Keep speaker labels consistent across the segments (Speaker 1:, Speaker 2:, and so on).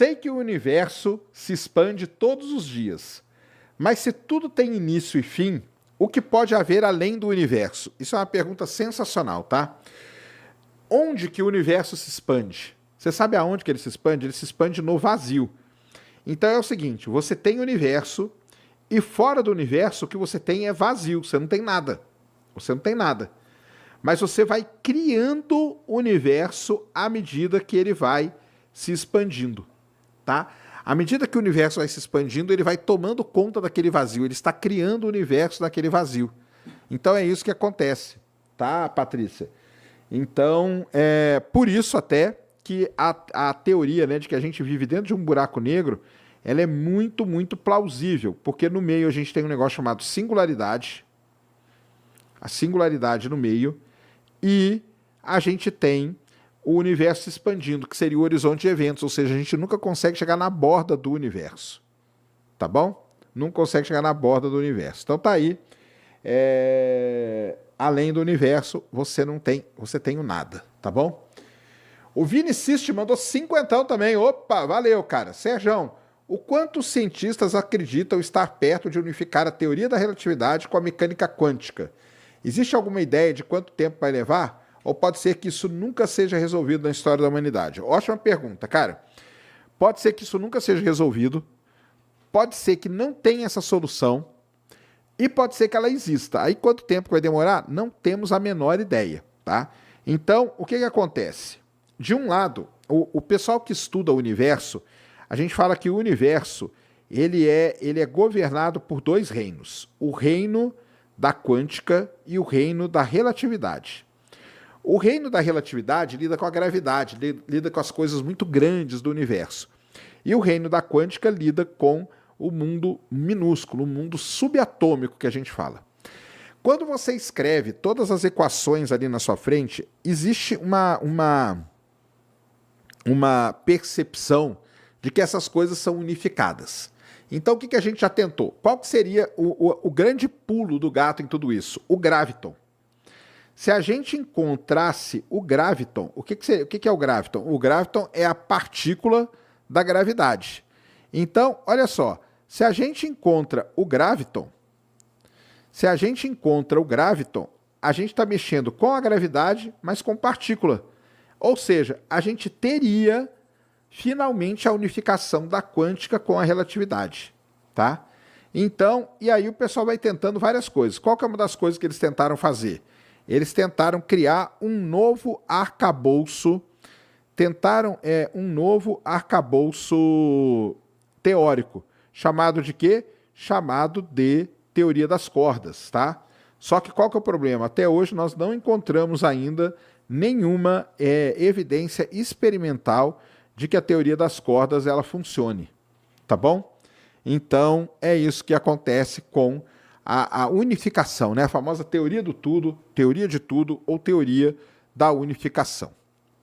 Speaker 1: Sei que o universo se expande todos os dias, mas se tudo tem início e fim, o que pode haver além do universo? Isso é uma pergunta sensacional, tá? Onde que o universo se expande? Você sabe aonde que ele se expande? Ele se expande no vazio. Então é o seguinte, você tem o universo e fora do universo o que você tem é vazio, você não tem nada. Você não tem nada. Mas você vai criando o universo à medida que ele vai se expandindo, tá? À medida que o universo vai se expandindo, ele vai tomando conta daquele vazio, ele está criando o universo daquele vazio. Então é isso que acontece, tá, Patrícia? Então, por isso até que a teoria, né, de que a gente vive dentro de um buraco negro, ela é muito, muito plausível, porque no meio a gente tem um negócio chamado singularidade, a singularidade no meio, e a gente tem o universo se expandindo, que seria o horizonte de eventos, ou seja, a gente nunca consegue chegar na borda do universo, tá bom? Não consegue chegar na borda do universo. Então tá aí, além do universo, você não tem, você tem o nada, tá bom? O Vini Siste mandou 50 também. Opa, valeu, cara. Serjão, o quanto os cientistas acreditam estar perto de unificar a teoria da relatividade com a mecânica quântica? Existe alguma ideia de quanto tempo vai levar? Ou pode ser que isso nunca seja resolvido na história da humanidade? Ótima pergunta, cara. Pode ser que isso nunca seja resolvido, pode ser que não tenha essa solução, e pode ser que ela exista. Aí quanto tempo vai demorar? Não temos a menor ideia, tá? Então, o que acontece? De um lado, o pessoal que estuda o universo, a gente fala que o universo ele é governado por dois reinos. O reino da quântica e o reino da relatividade. O reino da relatividade lida com a gravidade, lida com as coisas muito grandes do universo. E o reino da quântica lida com o mundo minúsculo, o mundo subatômico que a gente fala. Quando você escreve todas as equações ali na sua frente, existe uma percepção de que essas coisas são unificadas. Então, o que a gente já tentou? Qual que seria o grande pulo do gato em tudo isso? O graviton. Se a gente encontrasse o graviton, o que é o graviton? O graviton é a partícula da gravidade. Então, olha só, se a gente encontra o graviton, a gente está mexendo com a gravidade, mas com partícula. Ou seja, a gente teria finalmente a unificação da quântica com a relatividade, tá? Então, e aí o pessoal vai tentando várias coisas. Qual que é uma das coisas que eles tentaram fazer? Eles tentaram criar um novo arcabouço, teórico, chamado de quê? Chamado de teoria das cordas, tá? Só que qual que é o problema? Até hoje nós não encontramos ainda nenhuma evidência experimental de que a teoria das cordas ela funcione, tá bom? Então é isso que acontece com a unificação, né? A famosa teoria do tudo, teoria de tudo ou teoria da unificação,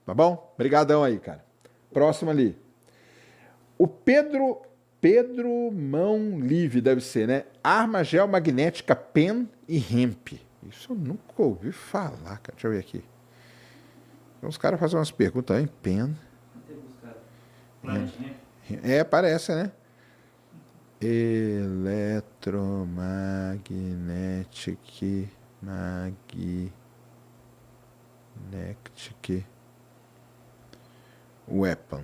Speaker 1: tá bom? Obrigadão aí, cara. Próximo ali. O Pedro Mão Livre deve ser, né? Arma geomagnética PEN e HEMP. Isso eu nunca ouvi falar, cara. Deixa eu ver aqui. Os caras fazem umas perguntas aí, PEN. Parece, né? Electromagnetic Weapon.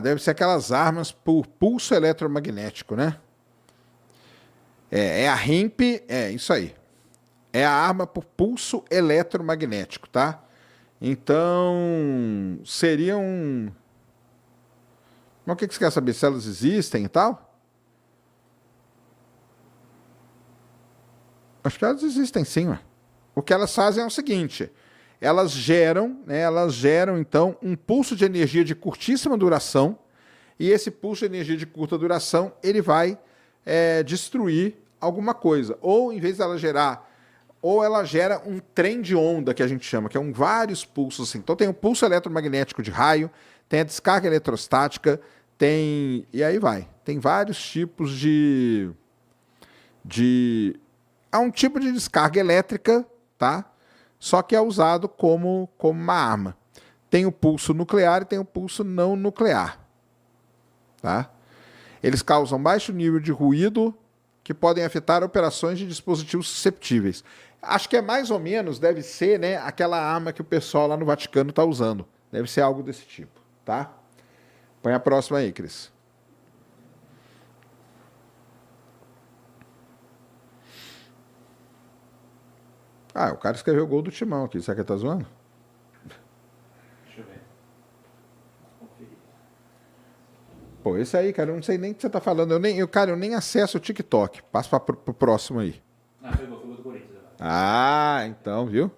Speaker 1: Deve ser aquelas armas por pulso eletromagnético, né? É a HEMP, isso aí. É a arma por pulso eletromagnético, tá? Então, seriam... Mas o que você quer saber? Se elas existem e tal? Acho que elas existem sim, ué. O que elas fazem é o seguinte, elas geram, então, um pulso de energia de curtíssima duração, e esse pulso de energia de curta duração, ele vai destruir alguma coisa. Ou, em vez dela gerar... Ou ela gera um trem de onda, que a gente chama, que é vários pulsos assim. Então tem o pulso eletromagnético de raio, tem a descarga eletrostática, e aí vai. Tem vários tipos Há um tipo de descarga elétrica, tá? só que é usado como uma arma. Tem o pulso nuclear e tem o pulso não nuclear. Tá? Eles causam baixo nível de ruído que podem afetar operações de dispositivos susceptíveis. Acho que é mais ou menos, deve ser, né, aquela arma que o pessoal lá no Vaticano está usando. Deve ser algo desse tipo, tá? Põe a próxima aí, Cris. Ah, o cara escreveu o gol do Timão aqui. Será que ele tá zoando?
Speaker 2: Deixa eu ver. Conferir.
Speaker 1: Pô, esse aí, cara, eu não sei nem o que você tá falando. Cara, eu nem acesso o TikTok. Passa pro próximo aí.
Speaker 2: Ah, foi gol do Corinthians.
Speaker 1: Ah, então, viu?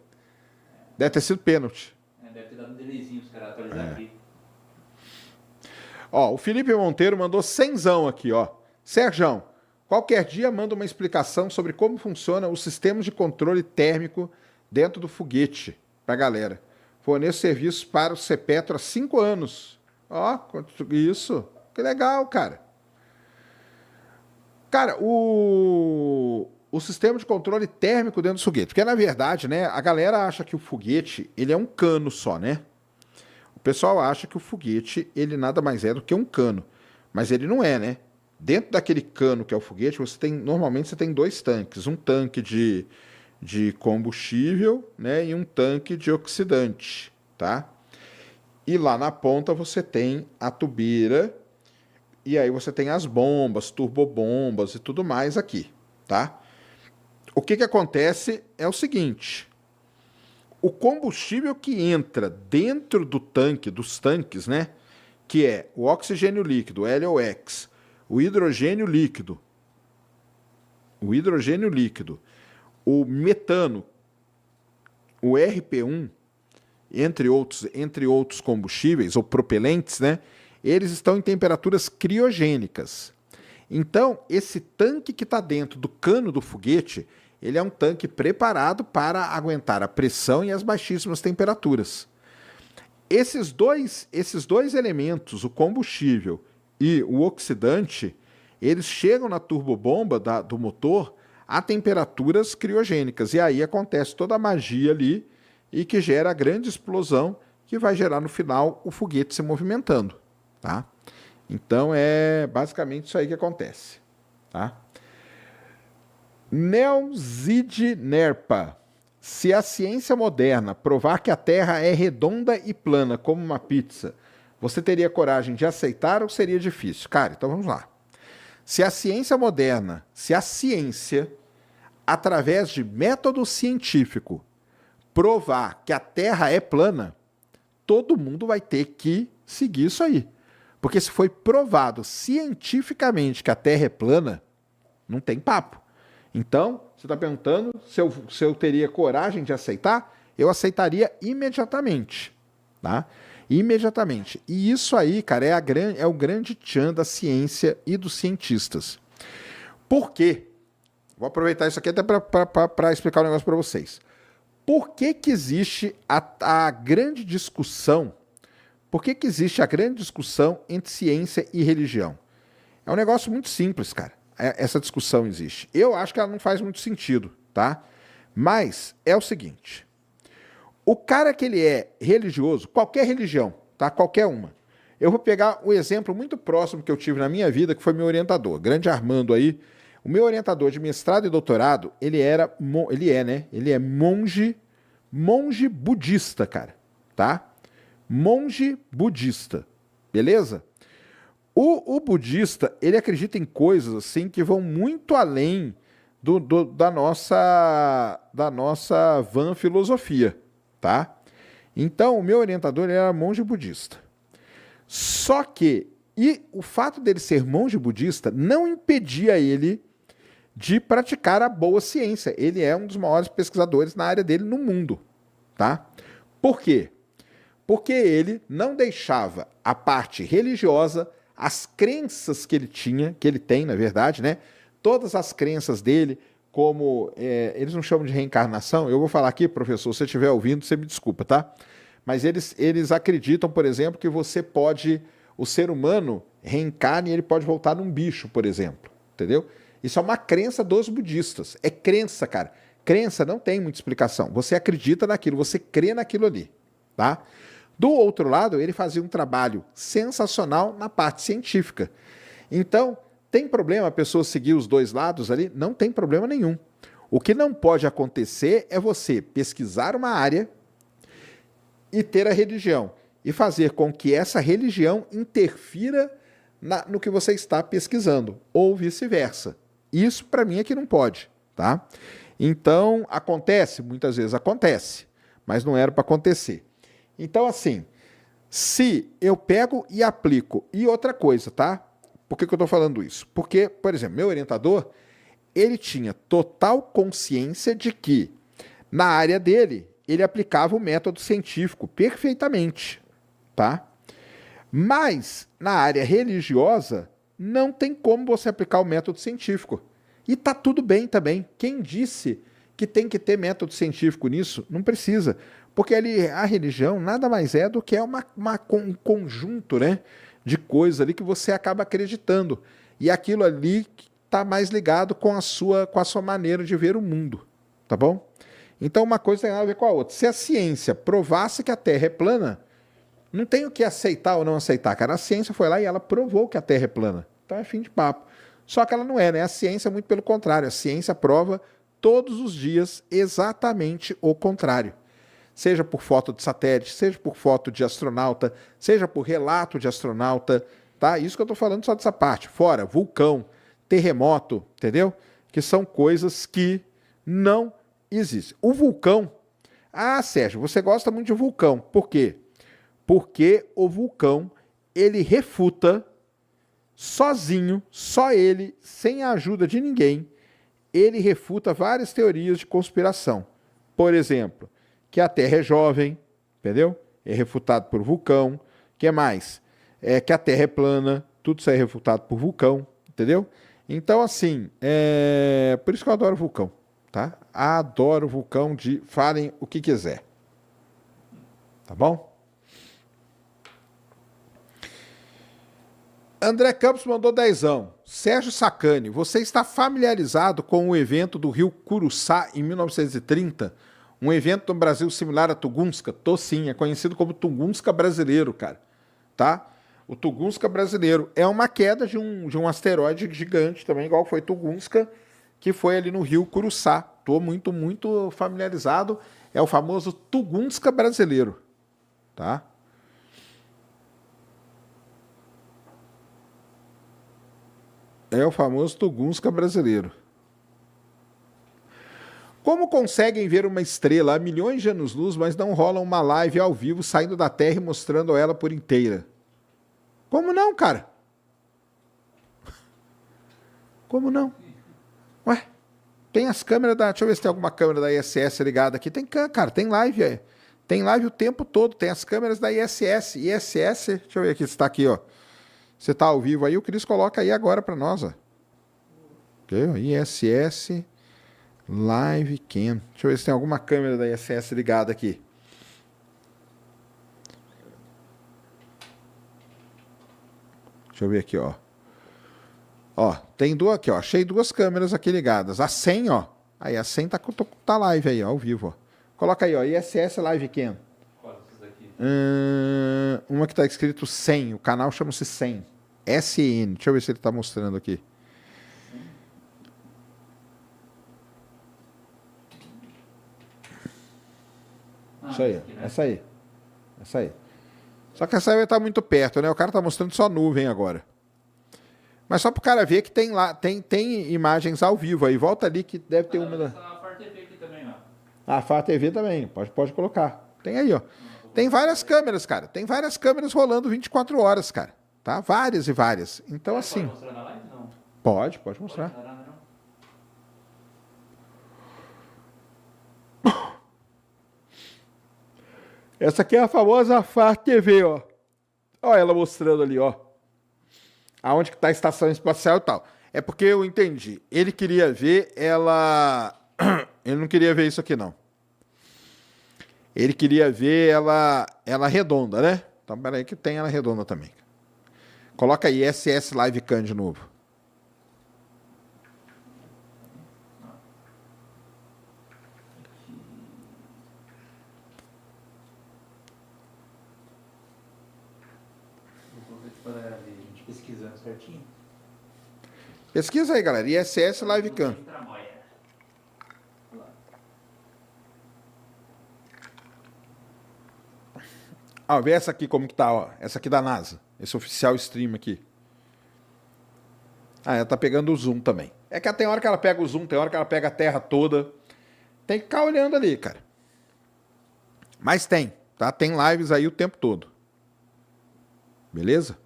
Speaker 1: Deve ter sido pênalti.
Speaker 2: Deve ter dado um delayzinho os caras atualizar aqui.
Speaker 1: Ó, o Felipe Monteiro mandou 100zão aqui, ó. Serjão, qualquer dia manda uma explicação sobre como funciona os sistemas de controle térmico dentro do foguete pra galera. Forneço serviços para o CEPETRO há 5 anos. Ó, isso. Que legal, cara. Cara, o sistema de controle térmico dentro do foguete. Porque, na verdade, né, a galera acha que o foguete ele é um cano só, né? O pessoal acha que o foguete ele nada mais é do que um cano. Mas ele não é, né? Dentro daquele cano que é o foguete, normalmente você tem 2 tanques. Um tanque de combustível, né, e um tanque de oxidante, tá? E lá na ponta você tem a tubeira, e aí você tem as bombas, turbobombas e tudo mais aqui, tá? O que acontece é o seguinte: o combustível que entra dentro do tanque, dos tanques, né, que é o oxigênio líquido, LOX, o hidrogênio líquido, o metano, o RP1, entre outros combustíveis ou propelentes, né, eles estão em temperaturas criogênicas. Então, esse tanque que está dentro do cano do foguete, ele é um tanque preparado para aguentar a pressão e as baixíssimas temperaturas. Esses dois elementos, o combustível e o oxidante, eles chegam na turbobomba do motor a temperaturas criogênicas. E aí acontece toda a magia ali e que gera a grande explosão que vai gerar no final o foguete se movimentando. Tá? Então é basicamente isso aí que acontece. Tá? Neuzid Nerpa. Se a ciência moderna provar que a Terra é redonda e plana como uma pizza, você teria coragem de aceitar ou seria difícil? Cara, então vamos lá. Se a ciência moderna, através de método científico, provar que a Terra é plana, todo mundo vai ter que seguir isso aí. Porque se foi provado cientificamente que a Terra é plana, não tem papo. Então, você está perguntando se eu teria coragem de aceitar? Eu aceitaria imediatamente. Tá? Imediatamente. E isso aí, cara, é o grande tchan da ciência e dos cientistas. Por quê? Vou aproveitar isso aqui até para explicar um negócio para vocês. Por que existe a grande discussão? Por que existe a grande discussão entre ciência e religião? É um negócio muito simples, cara. Essa discussão existe. Eu acho que ela não faz muito sentido, tá? Mas é o seguinte: o cara que ele é religioso, qualquer religião, tá? Qualquer uma. Eu vou pegar um exemplo muito próximo que eu tive na minha vida, que foi meu orientador, grande Armando aí. O meu orientador de mestrado e doutorado, ele é monge budista, cara, tá? Monge budista, beleza? O budista, ele acredita em coisas assim que vão muito além da nossa vã filosofia, tá? Então, o meu orientador ele era monge budista. Só que, o fato dele ser monge budista não impedia ele de praticar a boa ciência. Ele é um dos maiores pesquisadores na área dele no mundo, tá? Por quê? Porque ele não deixava a parte religiosa, as crenças que ele tem, na verdade, né? Todas as crenças dele, como eles não chamam de reencarnação, eu vou falar aqui, professor, se você estiver ouvindo, você me desculpa, tá? Mas eles acreditam, por exemplo, que o ser humano reencarna e ele pode voltar num bicho, por exemplo, entendeu? Isso é uma crença dos budistas, é crença, cara. crença não tem muita explicação. Você acredita naquilo, você crê naquilo ali, tá? Do outro lado, ele fazia um trabalho sensacional na parte científica. Então, tem problema a pessoa seguir os dois lados ali? Não tem problema nenhum. O que não pode acontecer é você pesquisar uma área e ter a religião e fazer com que essa religião interfira no que você está pesquisando, ou vice-versa. Isso, para mim, é que não pode, tá? Então, acontece? Muitas vezes acontece, mas não era para acontecer. Então, assim, se eu pego e aplico... E outra coisa, tá? Por que eu estou falando isso? Porque, por exemplo, meu orientador, ele tinha total consciência de que, na área dele, ele aplicava o método científico perfeitamente, tá? Mas, na área religiosa, não tem como você aplicar o método científico. E tá tudo bem também. Quem disse que tem que ter método científico nisso? Não precisa. Porque a religião nada mais é do que um conjunto, né, de coisas ali que você acaba acreditando. E aquilo ali está mais ligado com a sua maneira de ver o mundo. Tá bom? Então uma coisa tem nada a ver com a outra. Se a ciência provasse que a Terra é plana, não tem o que aceitar ou não aceitar, cara. A ciência foi lá e ela provou que a Terra é plana. Então é fim de papo. Só que ela não é, né? A ciência é muito pelo contrário. A ciência prova todos os dias exatamente o contrário. Seja por foto de satélite, seja por foto de astronauta, seja por relato de astronauta, tá? Isso que eu estou falando só dessa parte. Fora vulcão, terremoto, entendeu? Que são coisas que não existem. O vulcão... Ah, Sérgio, você gosta muito de vulcão. Por quê? Porque o vulcão, ele refuta sozinho, só ele, sem a ajuda de ninguém, ele refuta várias teorias de conspiração. Por exemplo, que a Terra é jovem, entendeu? É refutado por vulcão. O que mais? Que a Terra é plana, tudo isso é refutado por vulcão, entendeu? Então, assim, por isso que eu adoro vulcão, tá? Adoro vulcão falem o que quiser. Tá bom? André Campos mandou dezão. Sérgio Sacani, você está familiarizado com o evento do Rio Curuçá em 1930? Um evento no Brasil similar a Tunguska? Tô sim, é conhecido como Tunguska brasileiro, cara. Tá? O Tunguska brasileiro é uma queda de um asteroide gigante também, igual foi Tunguska, que foi ali no Rio Curuçá. Tô muito, muito familiarizado. É o famoso Tunguska brasileiro. Tá? É o famoso Tunguska brasileiro. Como conseguem ver uma estrela a milhões de anos-luz, mas não rola uma live ao vivo saindo da Terra e mostrando ela por inteira? Como não, cara? Como não? Ué, tem as câmeras da... Deixa eu ver se tem alguma câmera da ISS ligada aqui. Tem, cara, tem live, Tem live o tempo todo. Tem as câmeras da ISS. ISS, deixa eu ver aqui se está aqui, ó. Você está ao vivo aí, o Cris coloca aí agora para nós, ó. Ok, ISS Live Cam. Deixa eu ver se tem alguma câmera da ISS ligada aqui. Deixa eu ver aqui, ó. Ó, tem duas aqui, ó. Achei duas câmeras aqui ligadas. A 100, ó. Aí a 100 tá live aí, ó, ao vivo, ó. Coloca aí, ó, ISS Live Cam.
Speaker 2: Qual dessas daqui?
Speaker 1: Uma que tá escrito 100, o canal chama-se 100. SN. Deixa eu ver se ele tá mostrando aqui. Isso aí,
Speaker 2: aqui, né?
Speaker 1: essa aí. Só que essa aí vai estar muito perto, né? O cara tá mostrando só nuvem agora. Mas só pro cara ver que tem lá, tem imagens ao vivo aí. Volta ali que deve ter uma da...
Speaker 2: A Far TV aqui também, ó.
Speaker 1: A Far TV também, pode colocar. Tem aí, ó. Tem várias câmeras, cara. Tem várias câmeras rolando 24 horas, cara. Tá? Várias e várias. Então, assim...
Speaker 2: Pode mostrar na live? Não.
Speaker 1: Pode mostrar.
Speaker 2: Pode, não.
Speaker 1: Essa aqui é a famosa Far TV, ó. Olha ela mostrando ali, ó. Aonde que tá a estação espacial e tal. É porque eu entendi. Ele queria ver ela... Ele não queria ver isso aqui, não. Ele queria ver ela redonda, né? Então, peraí que tem ela redonda também. Coloca aí SS Live Cam de novo.
Speaker 2: Pesquisando certinho.
Speaker 1: Pesquisa aí, galera. ISS Livecam.
Speaker 2: Tramóia. Olha lá.
Speaker 1: Ah, vê essa aqui como que tá, ó. Essa aqui da NASA. Esse oficial stream aqui. Ah, ela tá pegando o zoom também. É que tem hora que ela pega o zoom, tem hora que ela pega a Terra toda. Tem que ficar olhando ali, cara. Mas tem, tá? Tem lives aí o tempo todo. Beleza?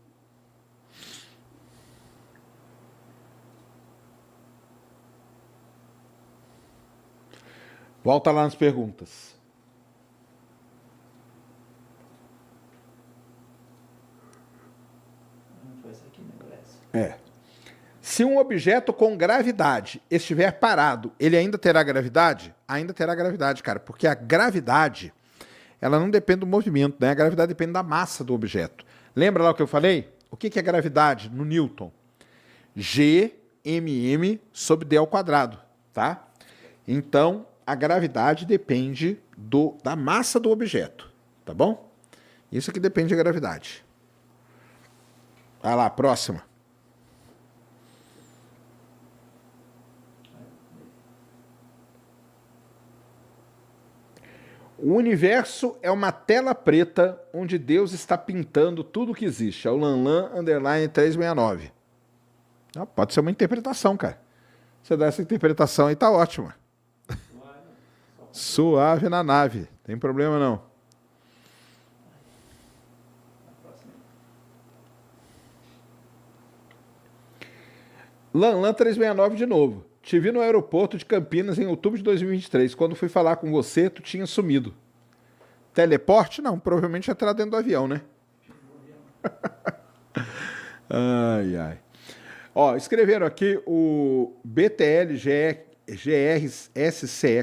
Speaker 1: Volta lá nas perguntas.
Speaker 2: Não foi essa aqui, né? Essa.
Speaker 1: É. Se um objeto com gravidade estiver parado, ele ainda terá gravidade? Ainda terá gravidade, cara, porque a gravidade, ela não depende do movimento, né? A gravidade depende da massa do objeto. Lembra lá o que eu falei? O que é gravidade no Newton? Gmm sobre d ao quadrado, tá? Então, a gravidade depende da massa do objeto, tá bom? Isso aqui depende da gravidade. Vai lá, próxima. O universo é uma tela preta onde Deus está pintando tudo que existe. É o Lanlan underline 369. Ah, pode ser uma interpretação, cara. Você dá essa interpretação aí, tá ótima. Suave na nave. Tem problema não. Lanlan 369 de novo. Te vi no aeroporto de Campinas em outubro de 2023. Quando fui falar com você, tu tinha sumido. Teleporte? Não, provavelmente ia entrar dentro do avião, né? Ai, ai. Ó, escreveram aqui o BTLGRSCE.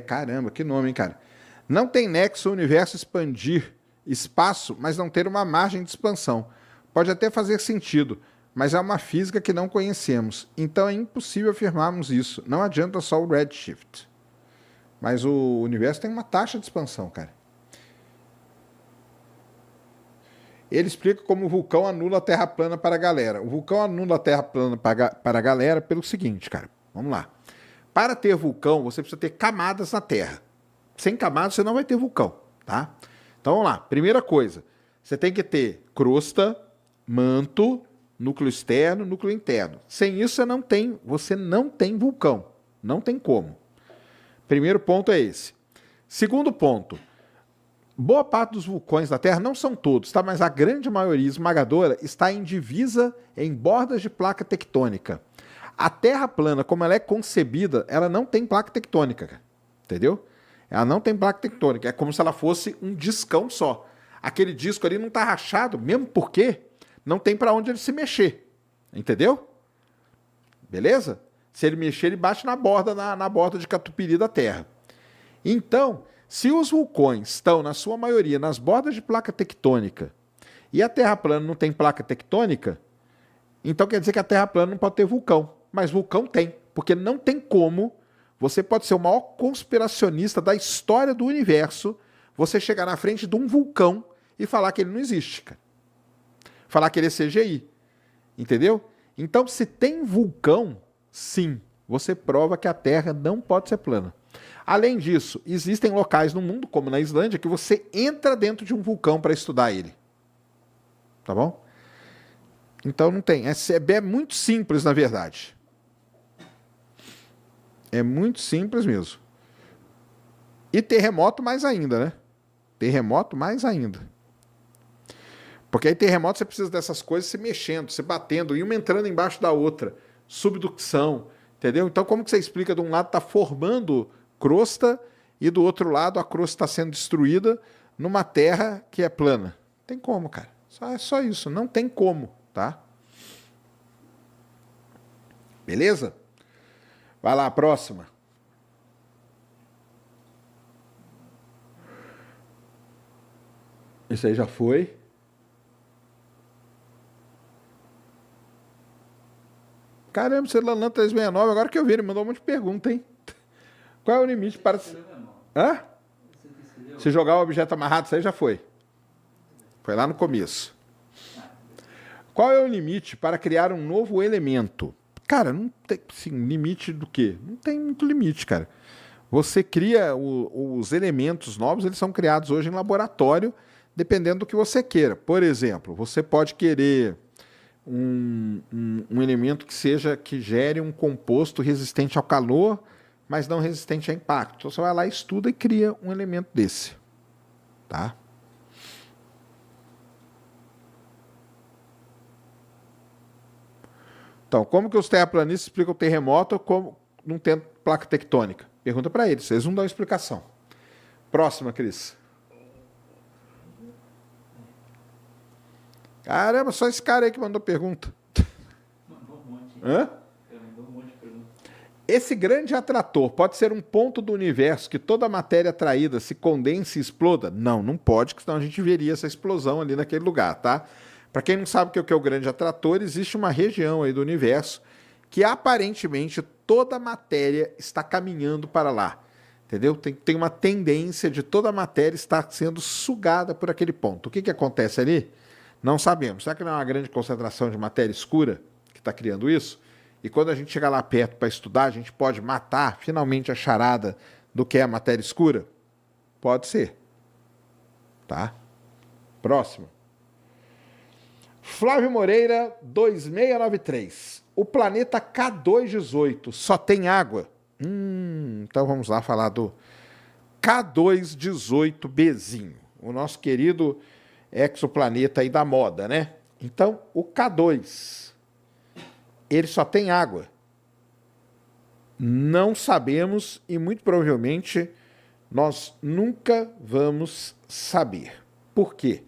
Speaker 1: Caramba, que nome, hein, cara? Não tem nexo o universo expandir espaço, mas não ter uma margem de expansão. Pode até fazer sentido, mas é uma física que não conhecemos. Então é impossível afirmarmos isso. Não adianta só o redshift. Mas o universo tem uma taxa de expansão, cara. Ele explica como o vulcão anula a Terra plana para a galera. O vulcão anula a Terra plana para a galera pelo seguinte, cara. Vamos lá. Para ter vulcão, você precisa ter camadas na Terra. Sem camadas, você não vai ter vulcão, tá? Então vamos lá. Primeira coisa, você tem que ter crosta, manto, núcleo externo, núcleo interno. Sem isso, você não tem vulcão. Não tem como. Primeiro ponto é esse. Segundo ponto, boa parte dos vulcões da Terra, não são todos, tá? Mas a grande maioria esmagadora está em divisa, em bordas de placa tectônica. A Terra plana, como ela é concebida, ela não tem placa tectônica, cara. Entendeu? Ela não tem placa tectônica. É como se ela fosse um discão só. Aquele disco ali não está rachado, mesmo porque não tem para onde ele se mexer. Entendeu? Beleza? Se ele mexer, ele bate na borda, na borda de catupiry da Terra. Então, se os vulcões estão, na sua maioria, nas bordas de placa tectônica e a Terra plana não tem placa tectônica, então quer dizer que a Terra plana não pode ter vulcão. Mas vulcão tem, porque não tem como. Você pode ser o maior conspiracionista da história do universo, você chegar na frente de um vulcão e falar que ele não existe, cara. Falar que ele é CGI. Entendeu? Então, se tem vulcão, sim, você prova que a Terra não pode ser plana. Além disso, existem locais no mundo, como na Islândia, que você entra dentro de um vulcão para estudar ele. Tá bom? Então não tem. É muito simples, na verdade. É muito simples mesmo. E terremoto mais ainda, né? Terremoto mais ainda. Porque aí terremoto você precisa dessas coisas se mexendo, se batendo, e uma entrando embaixo da outra. Subducção, entendeu? Então como que você explica de um lado está formando crosta e do outro lado a crosta está sendo destruída numa terra que é plana? Tem como, cara. É só isso. Não tem como, tá? Beleza? Vai lá, a próxima. Isso aí já foi. Caramba, você Lanlan 369, agora que eu vi, ele mandou um monte de pergunta, hein? Qual é o limite para... Hã? Se jogar o objeto amarrado, isso aí já foi. Foi lá no começo. Qual é o limite para criar um novo elemento? Cara, não tem assim, limite do quê? Não tem muito limite, cara. Você cria os elementos novos, eles são criados hoje em laboratório, dependendo do que você queira. Por exemplo, você pode querer um elemento que gere um composto resistente ao calor, mas não resistente a impacto. Então você vai lá, estuda e cria um elemento desse. Tá? Então, como que os terraplanistas explicam o terremoto como não tem placa tectônica? Pergunta para eles, eles não dão explicação. Próxima, Cris. Caramba, só esse cara aí que mandou pergunta.
Speaker 2: Mandou um monte.
Speaker 1: Hã?
Speaker 2: Mandou um monte de perguntas.
Speaker 1: Esse grande atrator pode ser um ponto do universo que toda a matéria atraída se condense e exploda? Não, não pode, porque senão a gente veria essa explosão ali naquele lugar, tá? Para quem não sabe o que é o grande atrator, existe uma região aí do universo que aparentemente toda a matéria está caminhando para lá. Entendeu? Tem uma tendência de toda a matéria estar sendo sugada por aquele ponto. O que acontece ali? Não sabemos. Será que não é uma grande concentração de matéria escura que está criando isso? E quando a gente chegar lá perto para estudar, a gente pode matar finalmente a charada do que é a matéria escura? Pode ser. Tá? Próximo. Flávio Moreira, 2693. O planeta K218 só tem água? Então vamos lá falar do K218Bzinho, o nosso querido exoplaneta aí da moda, né? Então, o K2, ele só tem água? Não sabemos e muito provavelmente nós nunca vamos saber. Por quê?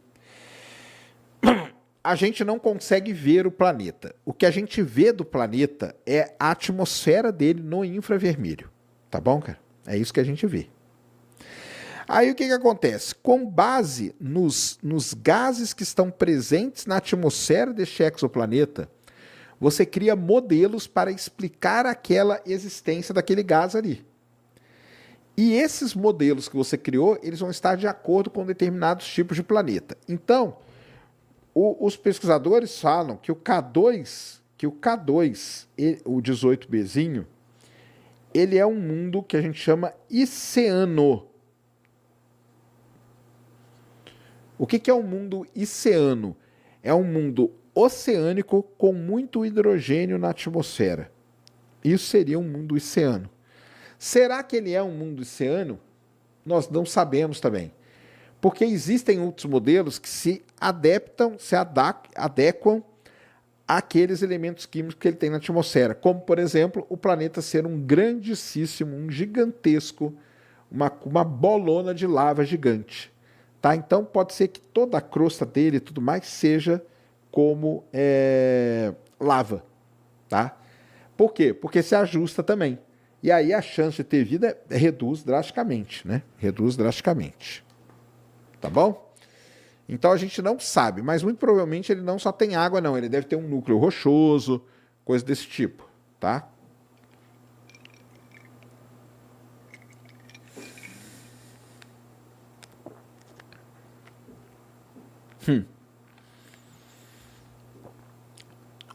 Speaker 1: A gente não consegue ver o planeta. O que a gente vê do planeta é a atmosfera dele no infravermelho. Tá bom, cara? É isso que a gente vê. Aí o que acontece? Com base nos gases que estão presentes na atmosfera deste exoplaneta, você cria modelos para explicar aquela existência daquele gás ali. E esses modelos que você criou, eles vão estar de acordo com determinados tipos de planeta. Então, os pesquisadores falam que o K2, o 18Bzinho, ele é um mundo que a gente chama oceano. O que é um mundo oceano? É um mundo oceânico com muito hidrogênio na atmosfera. Isso seria um mundo oceano. Será que ele é um mundo oceano? Nós não sabemos também. Porque existem outros modelos que se adequam àqueles elementos químicos que ele tem na atmosfera. Como, por exemplo, o planeta ser um grandíssimo, um gigantesco, uma bolona de lava gigante. Tá? Então pode ser que toda a crosta dele e tudo mais seja como lava. Tá? Por quê? Porque se ajusta também. E aí a chance de ter vida reduz drasticamente, né? Reduz drasticamente. Tá bom? Então a gente não sabe, mas muito provavelmente ele não só tem água, não. Ele deve ter um núcleo rochoso, coisa desse tipo, tá?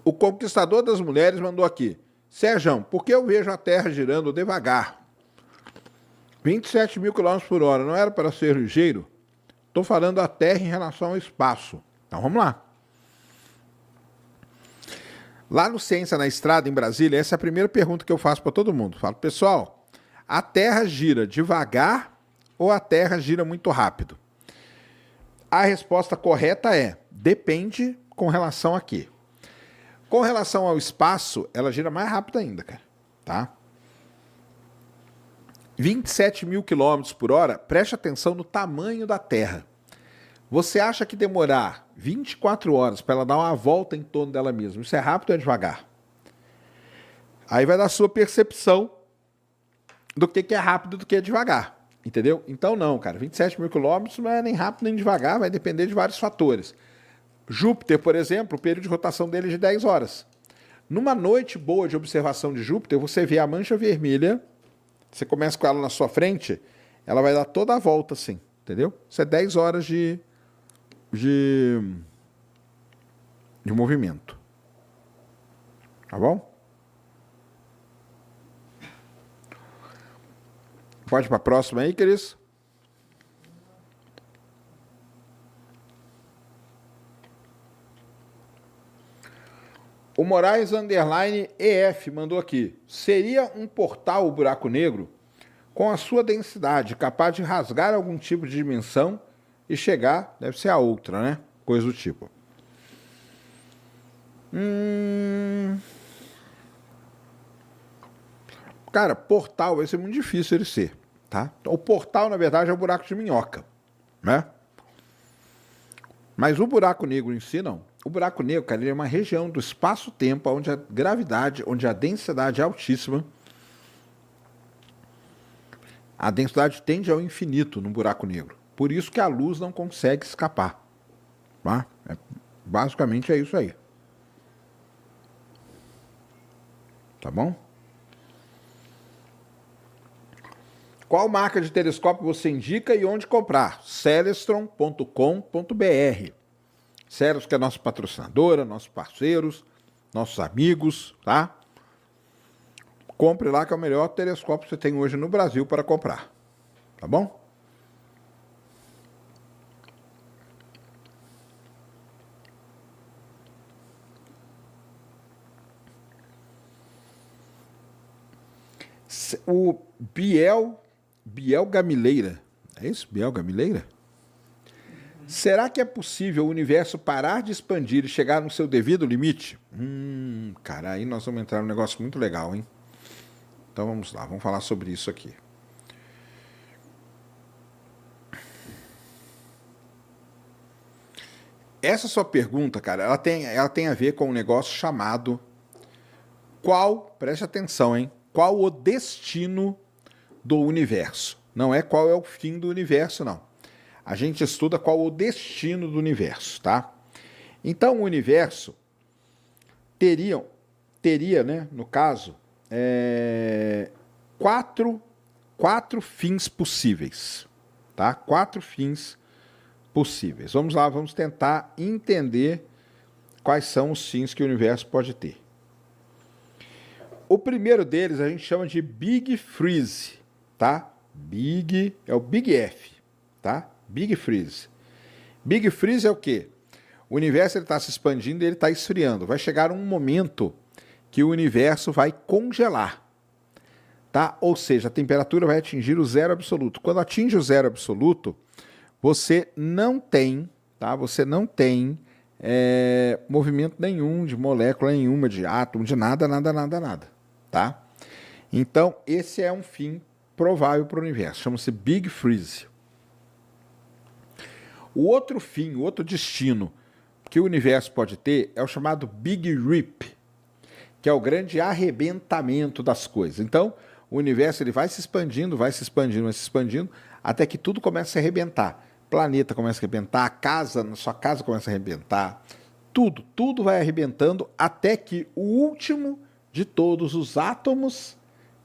Speaker 1: O Conquistador das Mulheres mandou aqui. Sérgio, por que eu vejo a Terra girando devagar? 27 mil quilômetros por hora, não era para ser ligeiro? Estou falando da Terra em relação ao espaço. Então vamos lá. Lá no Ciência na Estrada, em Brasília, essa é a primeira pergunta que eu faço para todo mundo. Falo, pessoal, a Terra gira devagar ou a Terra gira muito rápido? A resposta correta é, depende com relação a quê? Com relação ao espaço, ela gira mais rápido ainda, cara. Tá? 27 mil quilômetros por hora, preste atenção no tamanho da Terra. Você acha que demorar 24 horas para ela dar uma volta em torno dela mesma, isso é rápido ou é devagar? Aí vai dar sua percepção do que é rápido e do que é devagar. Entendeu? Então não, cara, 27 mil quilômetros não é nem rápido nem devagar, vai depender de vários fatores. Júpiter, por exemplo, o período de rotação dele é de 10 horas. Numa noite boa de observação de Júpiter, você vê a mancha vermelha, você começa com ela na sua frente, ela vai dar toda a volta assim, entendeu? Isso é 10 horas de de movimento. Tá bom? Pode para a próxima aí, Cris. O Moraes underline EF mandou aqui. Seria um portal o buraco negro com a sua densidade capaz de rasgar algum tipo de dimensão e chegar, deve ser a outra, né? Coisa do tipo. Cara, portal vai ser muito difícil ele ser, tá? O portal, na verdade, é o buraco de minhoca, né? Mas o buraco negro em si, não. O buraco negro, cara, ele é uma região do espaço-tempo onde a gravidade, onde a densidade é altíssima. A densidade tende ao infinito no buraco negro. Por isso que a luz não consegue escapar. Tá? Basicamente é isso aí. Tá bom? Qual marca de telescópio você indica e onde comprar? Celestron.com.br. Celestron, que é nossa patrocinadora, nossos parceiros, nossos amigos, tá? Compre lá, que é o melhor telescópio que você tem hoje no Brasil para comprar. Tá bom? O Biel Gamileira. É isso? Biel Gamileira? Será que é possível o universo parar de expandir e chegar no seu devido limite? Cara, aí nós vamos entrar num negócio muito legal, hein? Então vamos lá, vamos falar sobre isso aqui. Essa sua pergunta, cara, ela tem a ver com um negócio chamado preste atenção, hein? Qual o destino do universo? Não é qual é o fim do universo, não. A gente estuda qual o destino do universo, tá? Então o universo teria, né, no caso, quatro fins possíveis, tá? 4 fins possíveis. Vamos lá, vamos tentar entender quais são os fins que o universo pode ter. O primeiro deles a gente chama de Big Freeze, tá? É o Big F, tá? Big Freeze. Big Freeze é o quê? O universo está se expandindo e ele está esfriando. Vai chegar um momento que o universo vai congelar, tá? Ou seja, a temperatura vai atingir o zero absoluto. Quando atinge o zero absoluto, você não tem, tá? Você não tem movimento nenhum de molécula nenhuma, de átomo, de nada, tá? Então, esse é um fim provável para o universo. Chama-se Big Freeze. O outro fim, o outro destino que o universo pode ter é o chamado Big Rip, que é o grande arrebentamento das coisas. Então, o universo ele vai se expandindo, até que tudo começa a arrebentar. O planeta começa a arrebentar, sua casa começa a arrebentar, tudo vai arrebentando até que o último de todos os átomos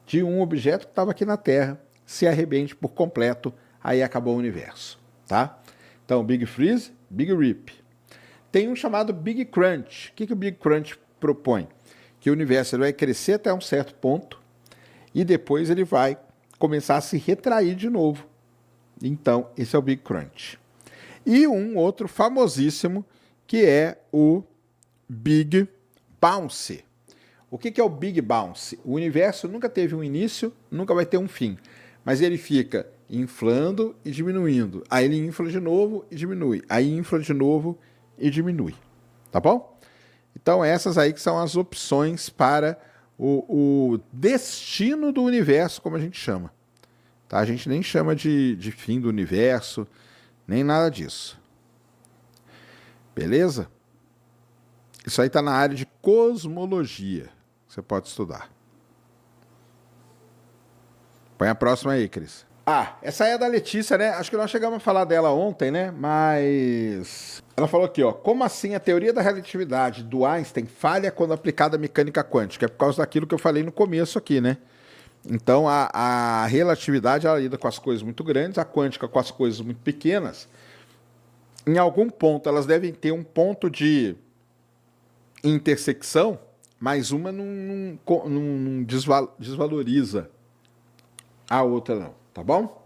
Speaker 1: de um objeto que estava aqui na Terra se arrebente por completo, aí acabou o universo, tá? Então, Big Freeze, Big Rip. Tem um chamado Big Crunch. O que o Big Crunch propõe? Que o universo ele vai crescer até um certo ponto e depois ele vai começar a se retrair de novo. Então, esse é o Big Crunch. E um outro famosíssimo, que é o Big Bounce. O que é o Big Bounce? O universo nunca teve um início, nunca vai ter um fim. Mas ele fica inflando e diminuindo. Aí ele infla de novo e diminui. Aí infla de novo e diminui. Tá bom? Então essas aí que são as opções para o destino do universo, como a gente chama. Tá? A gente nem chama de fim do universo, nem nada disso. Beleza? Isso aí está na área de cosmologia. Você pode estudar. Põe a próxima aí, Cris. Essa aí é da Letícia, né? Acho que nós chegamos a falar dela ontem, né? Mas ela falou aqui, ó. Como assim a teoria da relatividade do Einstein falha quando aplicada à mecânica quântica? É por causa daquilo que eu falei no começo aqui, né? Então, a relatividade ela lida com as coisas muito grandes, a quântica com as coisas muito pequenas. Em algum ponto, elas devem ter um ponto de intersecção, mas uma não desvaloriza a outra não, tá bom?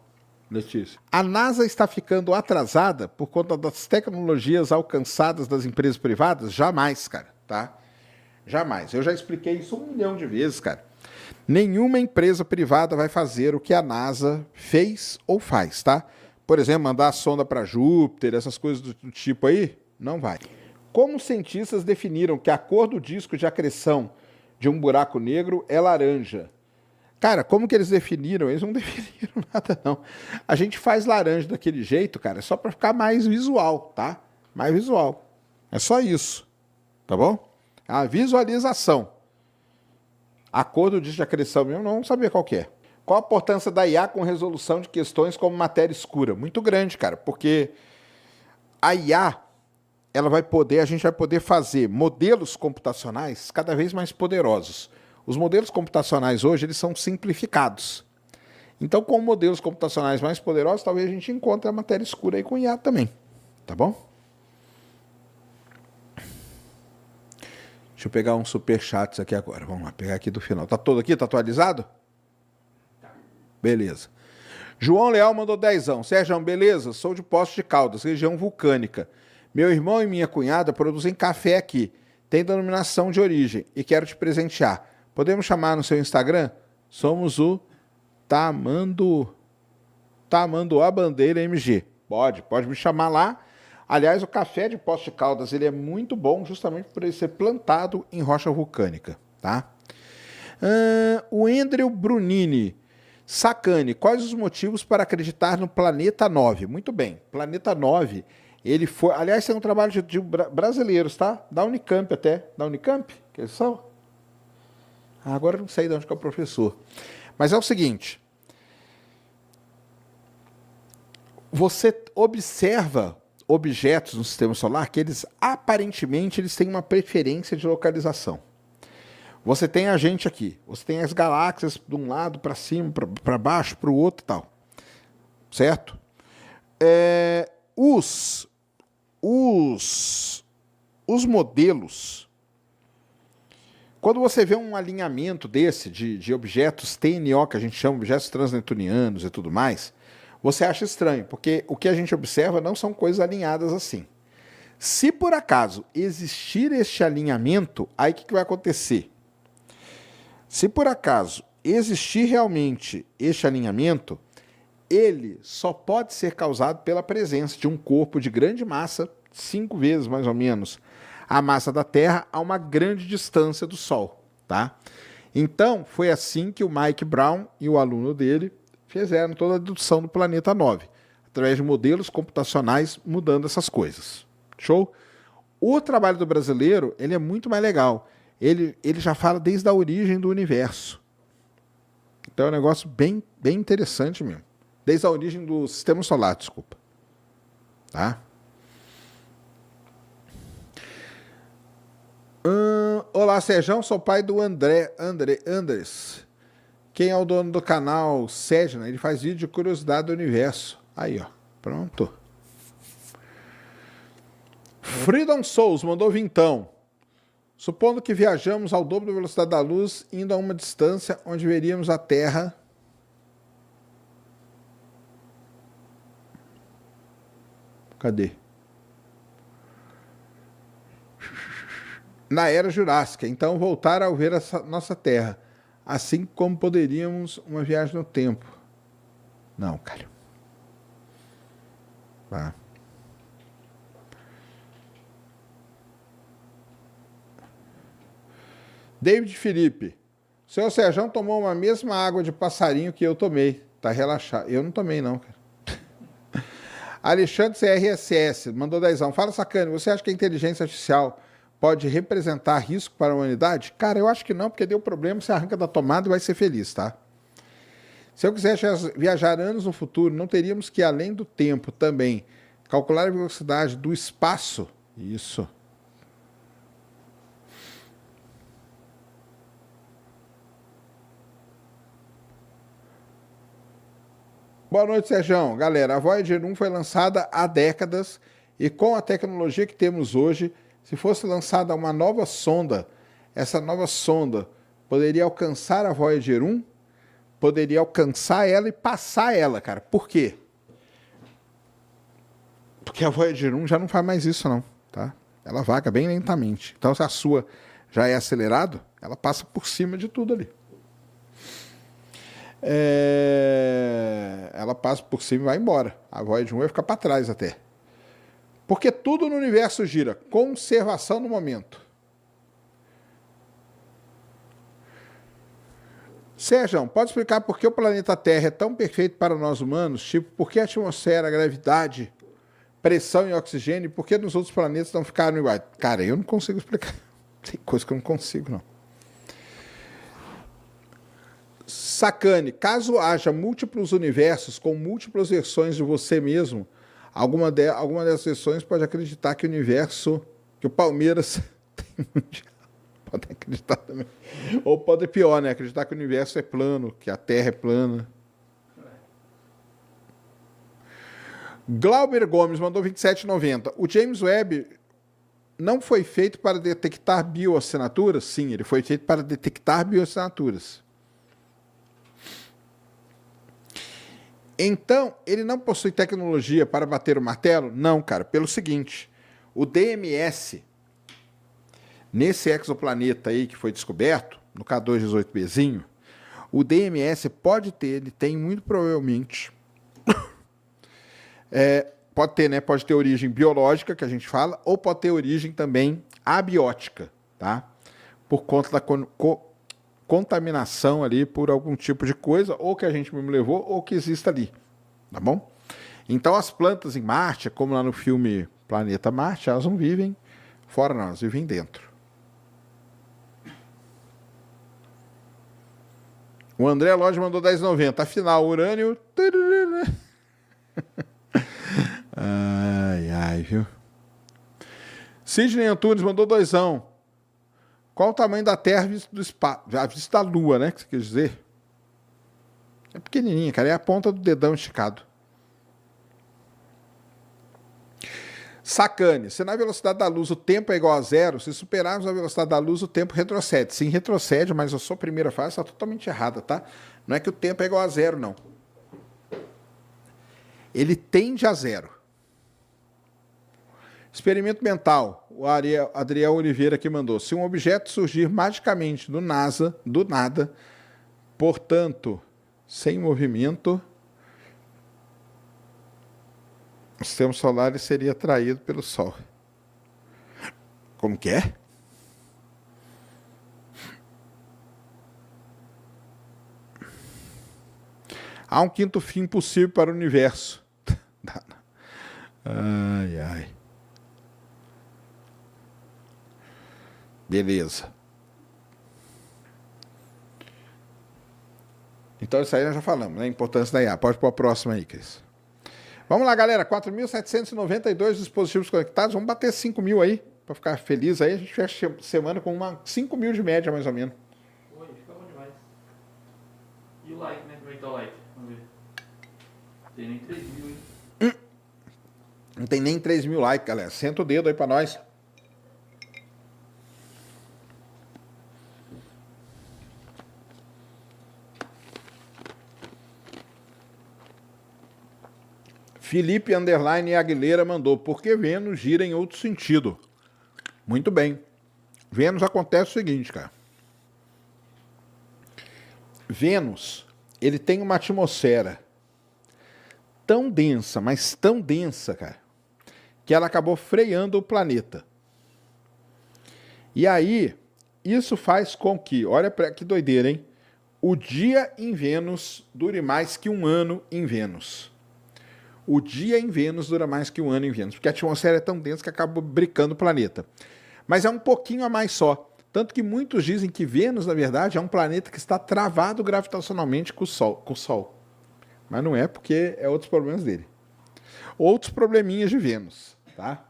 Speaker 1: Letícia. A NASA está ficando atrasada por conta das tecnologias alcançadas das empresas privadas? Jamais, cara, tá? Jamais. Eu já expliquei isso 1 milhão de vezes, cara. Nenhuma empresa privada vai fazer o que a NASA fez ou faz, tá? Por exemplo, mandar a sonda para Júpiter, essas coisas do tipo aí, não vai. Como os cientistas definiram que a cor do disco de acreção de um buraco negro é laranja? Cara, como que eles definiram? Eles não definiram nada, não. A gente faz laranja daquele jeito, cara, só para ficar mais visual, tá? Mais visual. É só isso, tá bom? A visualização. A cor do disco de acreção mesmo, não sabia qual que é. Qual a importância da IA com resolução de questões como matéria escura? Muito grande, cara, porque a IA, a gente vai poder fazer modelos computacionais cada vez mais poderosos. Os modelos computacionais hoje, eles são simplificados. Então, com modelos computacionais mais poderosos, talvez a gente encontre a matéria escura aí com IA também, tá bom? Deixa eu pegar uns superchats aqui agora. Vamos lá, pegar aqui do final. Tá todo aqui? Tá atualizado? Beleza. João Leal mandou 10. Sérgio, beleza? Sou de Poços de Caldas, região vulcânica. Meu irmão e minha cunhada produzem café aqui. Tem denominação de origem e quero te presentear. Podemos chamar no seu Instagram? Somos o Tamanduá Bandeira MG. Pode me chamar lá. Aliás, o café de Poços de Caldas, ele é muito bom justamente por ele ser plantado em rocha vulcânica, tá? O Andrew Brunini. Sacane, quais os motivos para acreditar no Planeta 9? Muito bem, Planeta 9, ele foi... Aliás, tem um trabalho de brasileiros, tá? Da Unicamp até. Da Unicamp? Que eles são? Agora eu não sei de onde que é o professor. Mas é o seguinte. Você observa objetos no sistema solar que eles, aparentemente, eles têm uma preferência de localização. Você tem a gente aqui. Você tem as galáxias de um lado para cima, para baixo, para o outro e tal. Certo? Os modelos... Quando você vê um alinhamento desse de objetos TNO, que a gente chama de objetos transneptunianos e tudo mais, você acha estranho, porque o que a gente observa não são coisas alinhadas assim. Se por acaso existir este alinhamento, aí o que vai acontecer? Se por acaso existir realmente este alinhamento, ele só pode ser causado pela presença de um corpo de grande massa, 5 vezes mais ou menos a massa da Terra, a uma grande distância do Sol, tá? Então, foi assim que o Mike Brown e o aluno dele fizeram toda a dedução do Planeta 9, através de modelos computacionais mudando essas coisas. Show? O trabalho do brasileiro, ele é muito mais legal. Ele já fala desde a origem do universo. Então é um negócio bem interessante mesmo. Desde a origem do sistema solar, desculpa. Tá? Olá, Sérgio, sou pai do Andrés. Quem é o dono do canal Sedna? Ele faz vídeo de curiosidade do universo. Aí, ó. Pronto. Freedom Souls mandou 20. Supondo que viajamos ao dobro da velocidade da luz, indo a uma distância onde veríamos a Terra... Cadê? Na Era Jurássica. Então, voltar a ver essa nossa Terra. Assim como poderíamos uma viagem no tempo. Não, cara. Tá. David Felipe. O senhor Sérgio tomou uma mesma água de passarinho que eu tomei. Tá relaxado. Eu não tomei, não, cara. Alexandre CRSS mandou 10. Fala, Sacane, você acha que a inteligência artificial pode representar risco para a humanidade? Cara, eu acho que não, porque deu problema, você arranca da tomada e vai ser feliz, tá? Se eu quisesse viajar anos no futuro, não teríamos que, além do tempo, também calcular a velocidade do espaço? Isso. Boa noite, Sérgio. Galera, a Voyager 1 foi lançada há décadas e com a tecnologia que temos hoje, Se fosse lançada uma nova sonda, essa nova sonda poderia alcançar a Voyager 1, poderia alcançar ela e passar ela, cara. Por quê? Porque a Voyager 1 já não faz mais isso, não, tá? Ela vaga bem lentamente. Então, se a sua já é acelerado, ela passa por cima de tudo ali. Ela passa por cima e vai embora. A Voyager 1 vai ficar para trás até. Porque tudo no universo gira. Conservação no momento. Sérgio, pode explicar por que o planeta Terra é tão perfeito para nós humanos? Tipo, por que a atmosfera, a gravidade, pressão e oxigênio, por que nos outros planetas não ficaram iguais? Cara, eu não consigo explicar. Tem coisa que eu não consigo, não. Sacane, caso haja múltiplos universos com múltiplas versões de você mesmo, alguma dessas versões pode acreditar que o universo, que o Palmeiras tem mundial. Pode acreditar também. Ou pode pior, né? Acreditar que o universo é plano, que a Terra é plana. Glauber Gomes mandou 27,90. O James Webb não foi feito para detectar bioassinaturas? Sim, ele foi feito para detectar bioassinaturas. Então, ele não possui tecnologia para bater o martelo? Não, cara. Pelo seguinte, o DMS, nesse exoplaneta aí que foi descoberto, no K218bzinho, o DMS pode ter, ele tem muito provavelmente, pode ter, né? Pode ter origem biológica, que a gente fala, ou pode ter origem também abiótica, tá? Por conta da contaminação ali por algum tipo de coisa, ou que a gente mesmo levou, ou que exista ali, tá bom? Então as plantas em Marte, como lá no filme Planeta Marte, elas não vivem fora, não, elas vivem dentro. O André Lodge mandou 10,90. Afinal, urânio... Ai, viu? Sidney Antunes mandou 2. Qual o tamanho da Terra visto do espaço? Visto da Lua, né? Que você quer dizer? É pequenininha, cara. É a ponta do dedão esticado. Sacane. Se na velocidade da luz o tempo é igual a zero, se superarmos a velocidade da luz, o tempo retrocede. Sim, retrocede, mas a sua primeira fase está totalmente errada, tá? Não é que o tempo é igual a zero, não. Ele tende a zero. Experimento mental. O Adriel Oliveira que mandou. Se um objeto surgir magicamente do nada, portanto, sem movimento, o sistema solar seria atraído pelo Sol. Como que é? Há um quinto fim possível para o universo. Ai, ai. Beleza. Então isso aí nós já falamos, né? A importância da IA. Pode pôr a próxima aí, Cris. Vamos lá, galera. 4.792 dispositivos conectados. Vamos bater 5.000 aí, para ficar feliz aí. A gente fecha a semana com 5.000 de média, mais ou menos.
Speaker 2: Oi, fica bom demais. E o like, né? Como é que tá o like? Vamos ver. Tem nem 3.000, hein?
Speaker 1: Não tem nem 3.000 likes, galera. Senta o dedo aí para nós. Felipe Underline Aguilera mandou. Por que Vênus gira em outro sentido? Muito bem. Vênus acontece o seguinte, cara. Vênus, ele tem uma atmosfera tão densa, mas tão densa, cara, que ela acabou freando o planeta. E aí, isso faz com que, olha que doideira, hein? O dia em Vênus dure mais que um ano em Vênus. O dia em Vênus dura mais que um ano em Vênus, porque a atmosfera é tão densa que acaba brincando o planeta. Mas é um pouquinho a mais só. Tanto que muitos dizem que Vênus, na verdade, é um planeta que está travado gravitacionalmente com o Sol. Mas não é, porque é outros problemas dele. Outros probleminhas de Vênus, tá?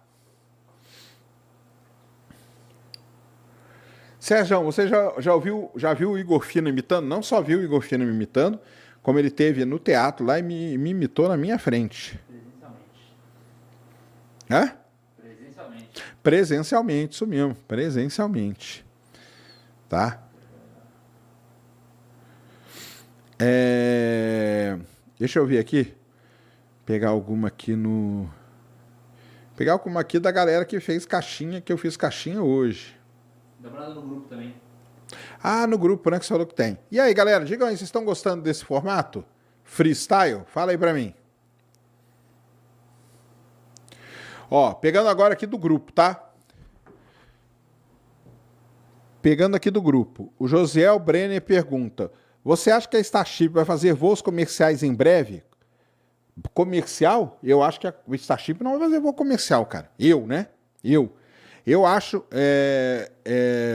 Speaker 1: Sérgio, você já viu o Igor Fino imitando? Não só viu o Igor Fino me imitando, como ele teve no teatro lá e me imitou na minha frente.
Speaker 2: Presencialmente.
Speaker 1: Hã?
Speaker 2: Presencialmente.
Speaker 1: Presencialmente, isso mesmo, presencialmente. Tá? Deixa eu ver aqui. Pegar alguma aqui no... Pegar alguma aqui da galera que fez caixinha, que eu fiz caixinha hoje.
Speaker 2: Dá pra dar no grupo também.
Speaker 1: Ah, no grupo, né, que você falou que tem. E aí, galera, digam aí, vocês estão gostando desse formato? Freestyle? Fala aí pra mim. Ó, pegando agora aqui do grupo, tá? Pegando aqui do grupo. O Josiel Brenner pergunta: você acha que a Starship vai fazer voos comerciais em breve? Comercial? Eu acho que a Starship não vai fazer voo comercial, cara. Né? Eu acho,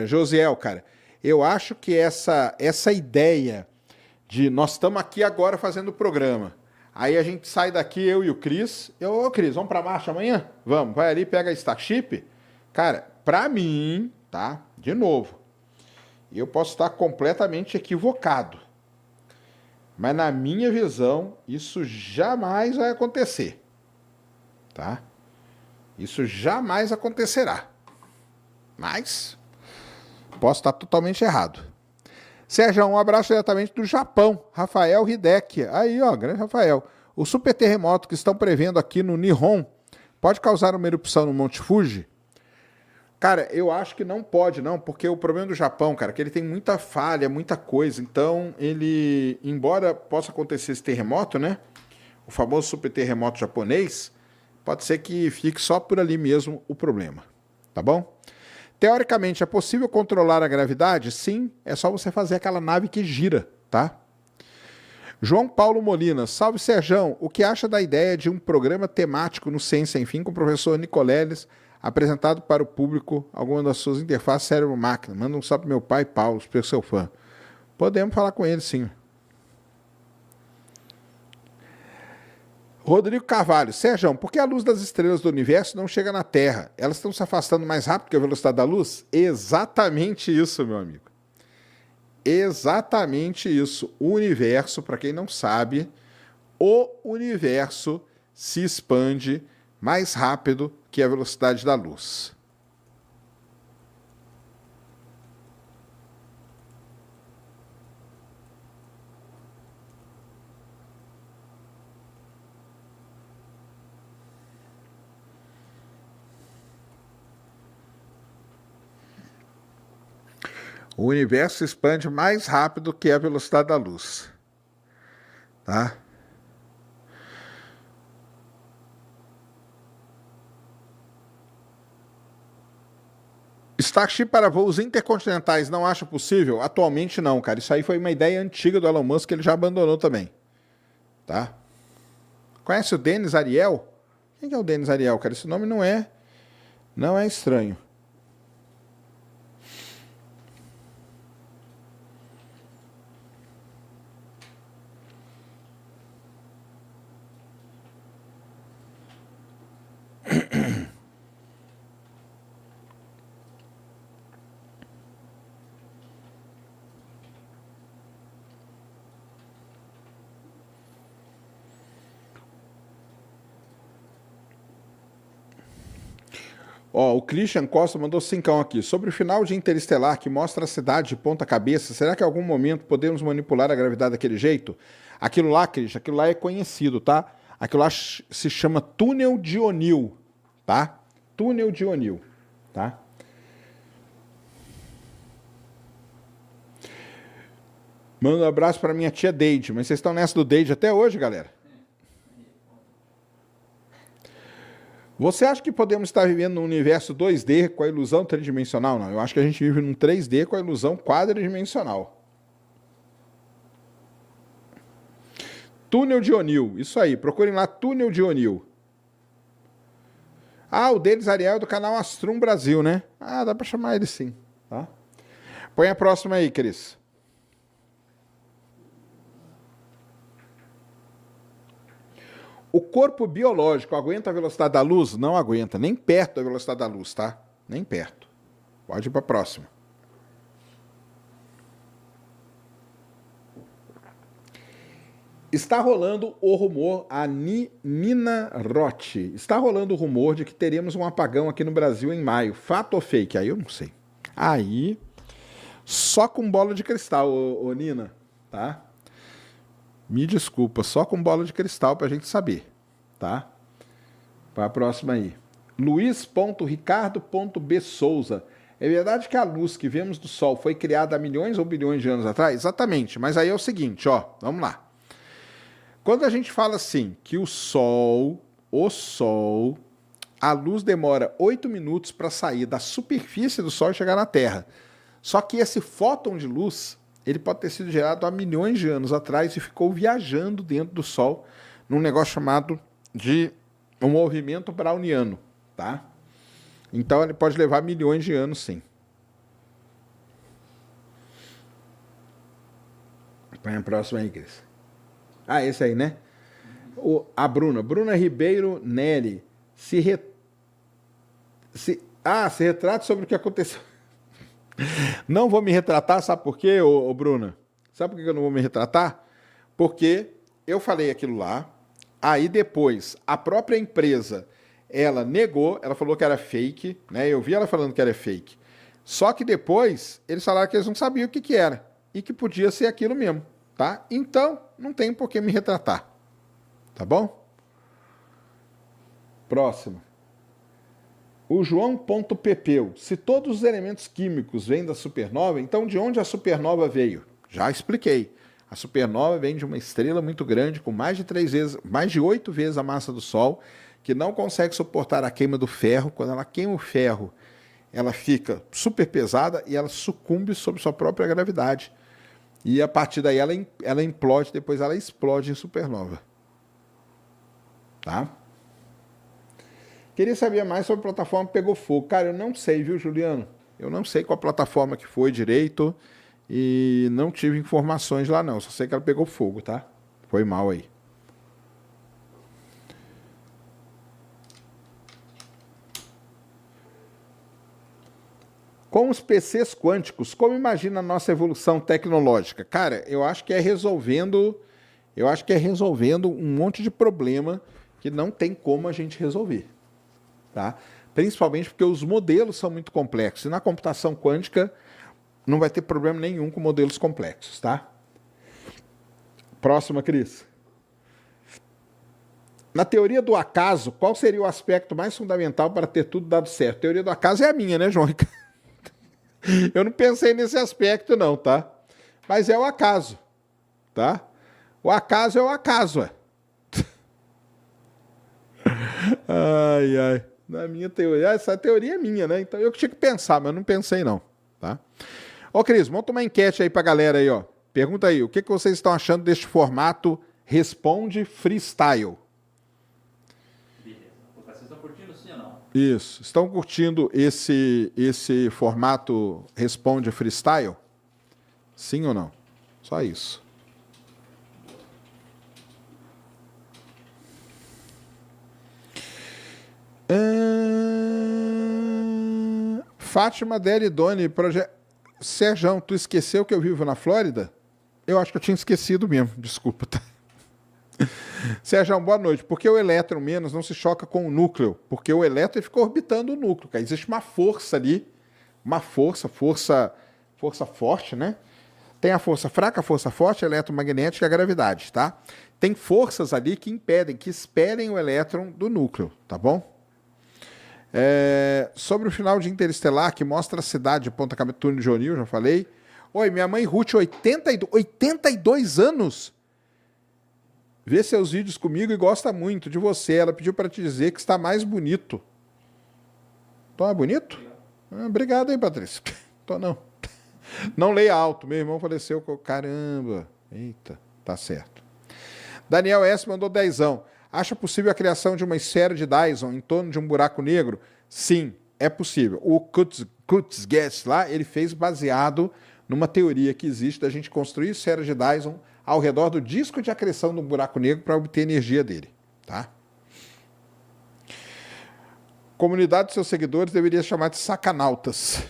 Speaker 1: Josiel, cara, eu acho que essa ideia de nós estamos aqui agora fazendo o programa, aí a gente sai daqui, eu e o Cris, Cris, vamos pra marcha amanhã? Vamos, vai ali, pega a Starship. Cara, pra mim, tá? De novo, eu posso estar completamente equivocado, mas na minha visão, isso jamais vai acontecer, tá? Isso jamais acontecerá. Mas posso estar totalmente errado. Sérgio, um abraço diretamente do Japão. Rafael Hideki. Aí, ó, grande Rafael. O super terremoto que estão prevendo aqui no Nihon pode causar uma erupção no Monte Fuji? Cara, eu acho que não pode, não, porque o problema do Japão, cara, é que ele tem muita falha, muita coisa. Então, ele, embora possa acontecer esse terremoto, né? O famoso super terremoto japonês, pode ser que fique só por ali mesmo o problema. Tá bom? Teoricamente, é possível controlar a gravidade? Sim, é só você fazer aquela nave que gira, tá? João Paulo Molina, salve Serjão, o que acha da ideia de um programa temático no Ciência Sem Fim com o professor Nicoleles, apresentado para o público alguma das suas interfaces cérebro-máquina? Manda um salve pro meu pai, Paulo, super seu fã. Podemos falar com ele, sim. Rodrigo Carvalho, Sérgio, por que a luz das estrelas do universo não chega na Terra? Elas estão se afastando mais rápido que a velocidade da luz? Exatamente isso, meu amigo. Exatamente isso. O universo, para quem não sabe, o universo se expande mais rápido que a velocidade da luz. O universo se expande mais rápido que a velocidade da luz. Tá? Starship para voos intercontinentais não acha possível? Atualmente não, cara. Isso aí foi uma ideia antiga do Elon Musk que ele já abandonou também. Tá? Conhece o Denis Ariel? Quem é o Denis Ariel, cara? Esse nome não é estranho. Ó, o Christian Costa mandou cincão aqui. Sobre o final de Interestelar, que mostra a cidade de ponta cabeça, será que em algum momento podemos manipular a gravidade daquele jeito? Aquilo lá, Christian, aquilo lá é conhecido, tá? Aquilo lá se chama túnel de O'Neill, tá? Túnel de O'Neill, tá? Manda um abraço para minha tia Deide. Mas vocês estão nessa do Deide até hoje, galera? Você acha que podemos estar vivendo num universo 2D com a ilusão tridimensional? Não, eu acho que a gente vive num 3D com a ilusão quadridimensional. Túnel de O'Neill, isso aí, procurem lá Túnel de O'Neill. Ah, o Denis Ariel é do canal Astrum Brasil, né? Ah, dá para chamar ele sim, tá? Põe a próxima aí, Cris. O corpo biológico aguenta a velocidade da luz? Não aguenta, nem perto da velocidade da luz, tá? Nem perto. Pode ir para a próxima. Está rolando o rumor, a Nina Roth, está rolando o rumor de que teremos um apagão aqui no Brasil em maio. Fato ou fake? Aí eu não sei. Aí, só com bola de cristal, ô Nina, tá? Me desculpa, só com bola de cristal pra gente saber, tá? Para a próxima aí. Luiz.ricardo.b Souza. É verdade que a luz que vemos do Sol foi criada há milhões ou bilhões de anos atrás? Exatamente, mas aí é o seguinte, ó, vamos lá. Quando a gente fala assim, que o Sol, a luz demora 8 minutos para sair da superfície do Sol e chegar na Terra. Só que esse fóton de luz, ele pode ter sido gerado há milhões de anos atrás e ficou viajando dentro do Sol num negócio chamado de um movimento browniano, tá? Então ele pode levar milhões de anos, sim. Põe a próxima aí, Cris. Ah, esse aí, né? A Bruna Ribeiro Neri. Se retrate sobre o que aconteceu. Não vou me retratar, sabe por quê, Bruna? Sabe por que eu não vou me retratar? Porque eu falei aquilo lá, aí depois a própria empresa, ela negou, ela falou que era fake, né? Eu vi ela falando que era fake. Só que depois eles falaram que eles não sabiam o que era e que podia ser aquilo mesmo, tá? Então, não tem por que me retratar. Tá bom? Próximo. O João.pepeu. Se todos os elementos químicos vêm da supernova, então de onde a supernova veio? Já expliquei. A supernova vem de uma estrela muito grande, com mais de 8 vezes a massa do Sol, que não consegue suportar a queima do ferro. Quando ela queima o ferro, ela fica super pesada e ela sucumbe sob sua própria gravidade. E a partir daí ela implode, depois ela explode em supernova. Tá? Queria saber mais sobre a plataforma que pegou fogo. Cara, eu não sei, viu, Juliano? Eu não sei qual plataforma que foi direito e não tive informações lá, não. Só sei que ela pegou fogo, tá? Foi mal aí. Com os PCs quânticos, como imagina a nossa evolução tecnológica? Cara, eu acho que é resolvendo um monte de problema que não tem como a gente resolver. Tá? Principalmente porque os modelos são muito complexos. E na computação quântica não vai ter problema nenhum com modelos complexos, tá? Próxima, Cris. Na teoria do acaso, qual seria o aspecto mais fundamental para ter tudo dado certo? A teoria do acaso é a minha, né, João? Eu não pensei nesse aspecto, não, tá? Mas é o acaso, tá? O acaso é o acaso, é. Ai, ai. Na minha teoria, essa teoria é minha, né? Então eu que tinha que pensar, mas não pensei não, tá? Ô, Cris, monta uma enquete aí pra galera aí, ó. Pergunta aí, o que vocês estão achando deste formato Responde Freestyle?
Speaker 2: Beleza. Vocês estão curtindo sim ou não?
Speaker 1: Isso. Estão curtindo esse formato Responde Freestyle? Sim ou não? Só isso. Fátima Deridoni, Serjão, tu esqueceu que eu vivo na Flórida? Eu acho que eu tinha esquecido mesmo, desculpa. Tá? Serjão, boa noite. Por que o elétron menos não se choca com o núcleo? Porque o elétron fica orbitando o núcleo, cara. Existe uma força ali, uma força forte, né? Tem a força fraca, a força forte, a eletromagnética e a gravidade, tá? Tem forças ali que impedem, que expelem o elétron do núcleo, tá bom? Sobre o final de Interestelar, que mostra a cidade de Ponta Cabeça, túnel de O'Neill, já falei. Oi, minha mãe Ruth, 82 anos, vê seus vídeos comigo e gosta muito de você. Ela pediu para te dizer que está mais bonito. Tô mais bonito? Obrigado aí, Patrícia. Tô não. Não leia alto, meu irmão faleceu com... Caramba. Eita, tá certo. Daniel S. mandou 10. Acha possível a criação de uma esfera de Dyson em torno de um buraco negro? Sim, é possível. O Kurzgesagt lá, ele fez baseado numa teoria que existe da gente construir esferas de Dyson ao redor do disco de acreção do buraco negro para obter energia dele, tá? Comunidade de seus seguidores deveria chamar de sacanautas.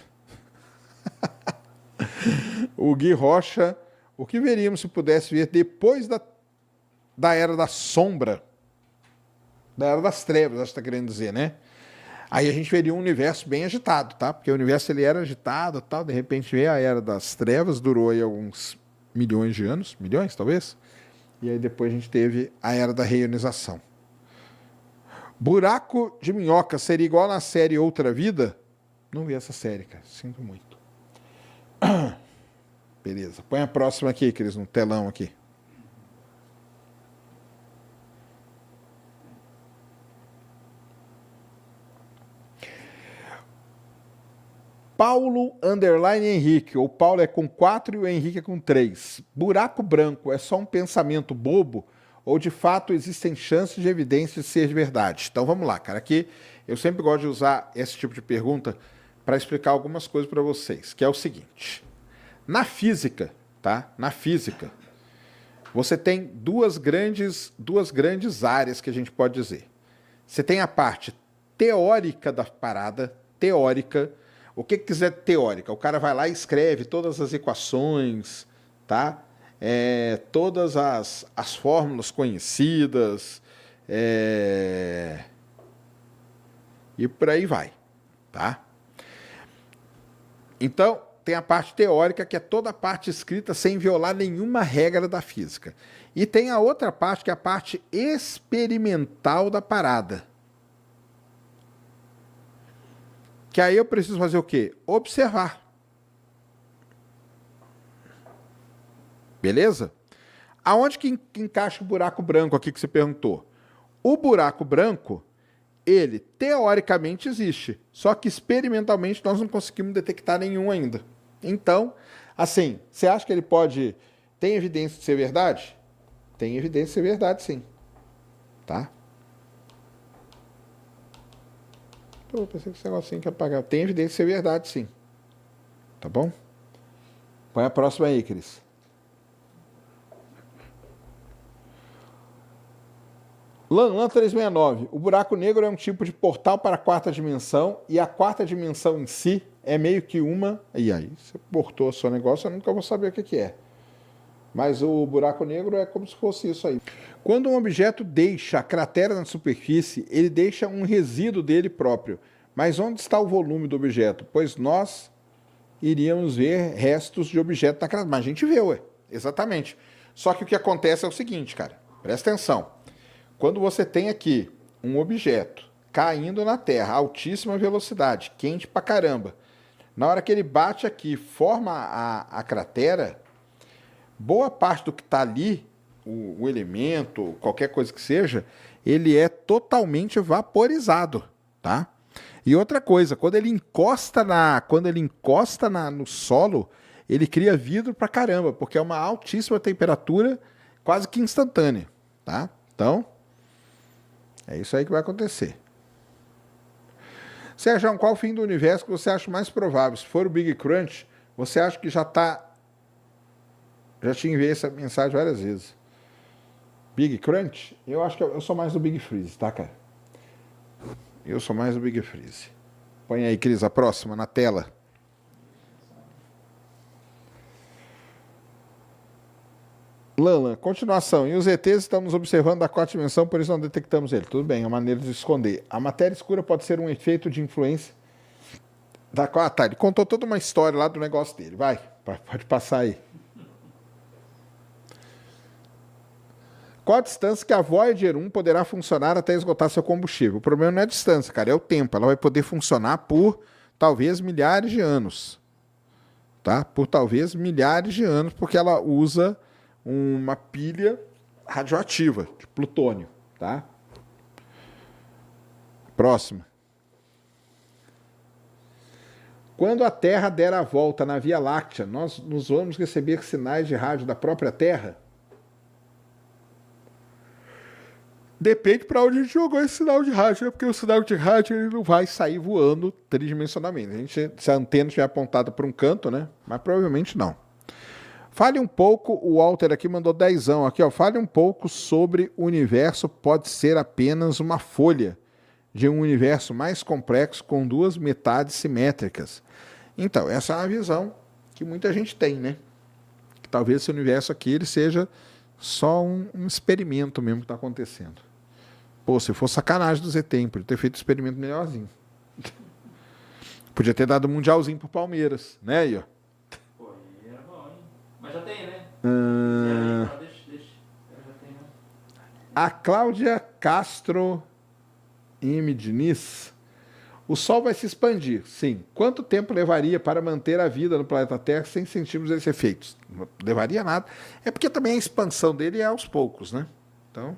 Speaker 1: O Gui Rocha, o que veríamos se pudesse ver depois da da Era da Sombra, da Era das Trevas, acho que está querendo dizer, né? Aí a gente veria um universo bem agitado, tá? Porque o universo ele era agitado, tal, de repente veio a Era das Trevas, durou aí alguns milhões de anos, milhões talvez, e aí depois a gente teve a Era da Reionização. Buraco de Minhoca seria igual na série Outra Vida? Não vi essa série, cara, sinto muito. Beleza, põe a próxima aqui, Cris, no telão aqui. Paulo _ Henrique, ou Paulo é com 4 e o Henrique é com 3. Buraco branco é só um pensamento bobo ou de fato existem chances de evidência de ser de verdade? Então vamos lá, cara. Aqui eu sempre gosto de usar esse tipo de pergunta para explicar algumas coisas para vocês, que é o seguinte. Na física, tá? Na física, você tem duas grandes áreas que a gente pode dizer. Você tem a parte teórica da parada, teórica. O que quiser teórica? O cara vai lá e escreve todas as equações, tá? Todas as fórmulas conhecidas, e por aí vai, tá? Então, tem a parte teórica, que é toda a parte escrita sem violar nenhuma regra da física. E tem a outra parte, que é a parte experimental da parada. Que aí eu preciso fazer o quê? Observar. Beleza? Aonde que encaixa o buraco branco aqui que você perguntou? O buraco branco, ele teoricamente existe, só que experimentalmente nós não conseguimos detectar nenhum ainda. Então, assim, você acha que ele pode... Tem evidência de ser verdade? Tem evidência de ser verdade, sim. Tá? Pô, pensei que esse negocinho que apagar. Tem evidência de ser verdade, sim. Tá bom? Põe a próxima aí, Cris. Lanlan 369. O buraco negro é um tipo de portal para a quarta dimensão e a quarta dimensão em si é meio que uma... E aí, você portou o seu negócio, eu nunca vou saber o que é. Mas o buraco negro é como se fosse isso aí. Quando um objeto deixa a cratera na superfície, ele deixa um resíduo dele próprio. Mas onde está o volume do objeto? Pois nós iríamos ver restos de objeto na cratera. Mas a gente vê, ué. Exatamente. Só que o que acontece é o seguinte, cara. Presta atenção. Quando você tem aqui um objeto caindo na Terra a altíssima velocidade, quente pra caramba, na hora que ele bate aqui, forma a cratera, boa parte do que está ali, o elemento, qualquer coisa que seja, ele é totalmente vaporizado, tá? E outra coisa, quando ele encosta no solo, ele cria vidro pra caramba, porque é uma altíssima temperatura, quase que instantânea, tá? Então, é isso aí que vai acontecer. Sérgio, qual o fim do universo que você acha mais provável? Se for o Big Crunch, você acha que já te enviei essa mensagem várias vezes. Big Crunch? Eu acho que eu sou mais do Big Freeze, tá, cara? Eu sou mais do Big Freeze. Põe aí, Cris, a próxima na tela. Lala, continuação. E os ETs estamos observando da quarta dimensão, por isso não detectamos ele. Tudo bem, é uma maneira de esconder. A matéria escura pode ser um efeito de influência da quarta. Ah, tá, ele contou toda uma história lá do negócio dele. Vai, pode passar aí. Qual a distância que a Voyager 1 poderá funcionar até esgotar seu combustível? O problema não é a distância, cara, é o tempo. Ela vai poder funcionar por talvez milhares de anos. Tá? Por talvez milhares de anos, porque ela usa uma pilha radioativa de plutônio, tá? Próxima. Quando a Terra der a volta na Via Láctea, nós vamos receber sinais de rádio da própria Terra? Depende para onde a gente jogou esse sinal de rádio, né? Porque o sinal de rádio ele não vai sair voando tridimensionalmente. Se a antena estiver apontada para um canto, né? Mas provavelmente não. Fale um pouco, o Walter aqui mandou 10ão aqui, ó. Fale um pouco sobre o universo pode ser apenas uma folha de um universo mais complexo com duas metades simétricas. Então, essa é uma visão que muita gente tem, né? Que talvez esse universo aqui ele seja só um experimento mesmo que está acontecendo. Pô, se for sacanagem do ZT, podia ter feito um experimento melhorzinho. Podia ter dado um mundialzinho pro Palmeiras, né, aí, ó.
Speaker 2: Pô, aí era bom, hein? Mas já tem, né? Deixa. Já tem, né?
Speaker 1: A Cláudia Castro M. Diniz. O Sol vai se expandir, sim. Quanto tempo levaria para manter a vida no planeta Terra sem sentirmos esses efeitos? Não levaria nada. É porque também a expansão dele é aos poucos, né? Então...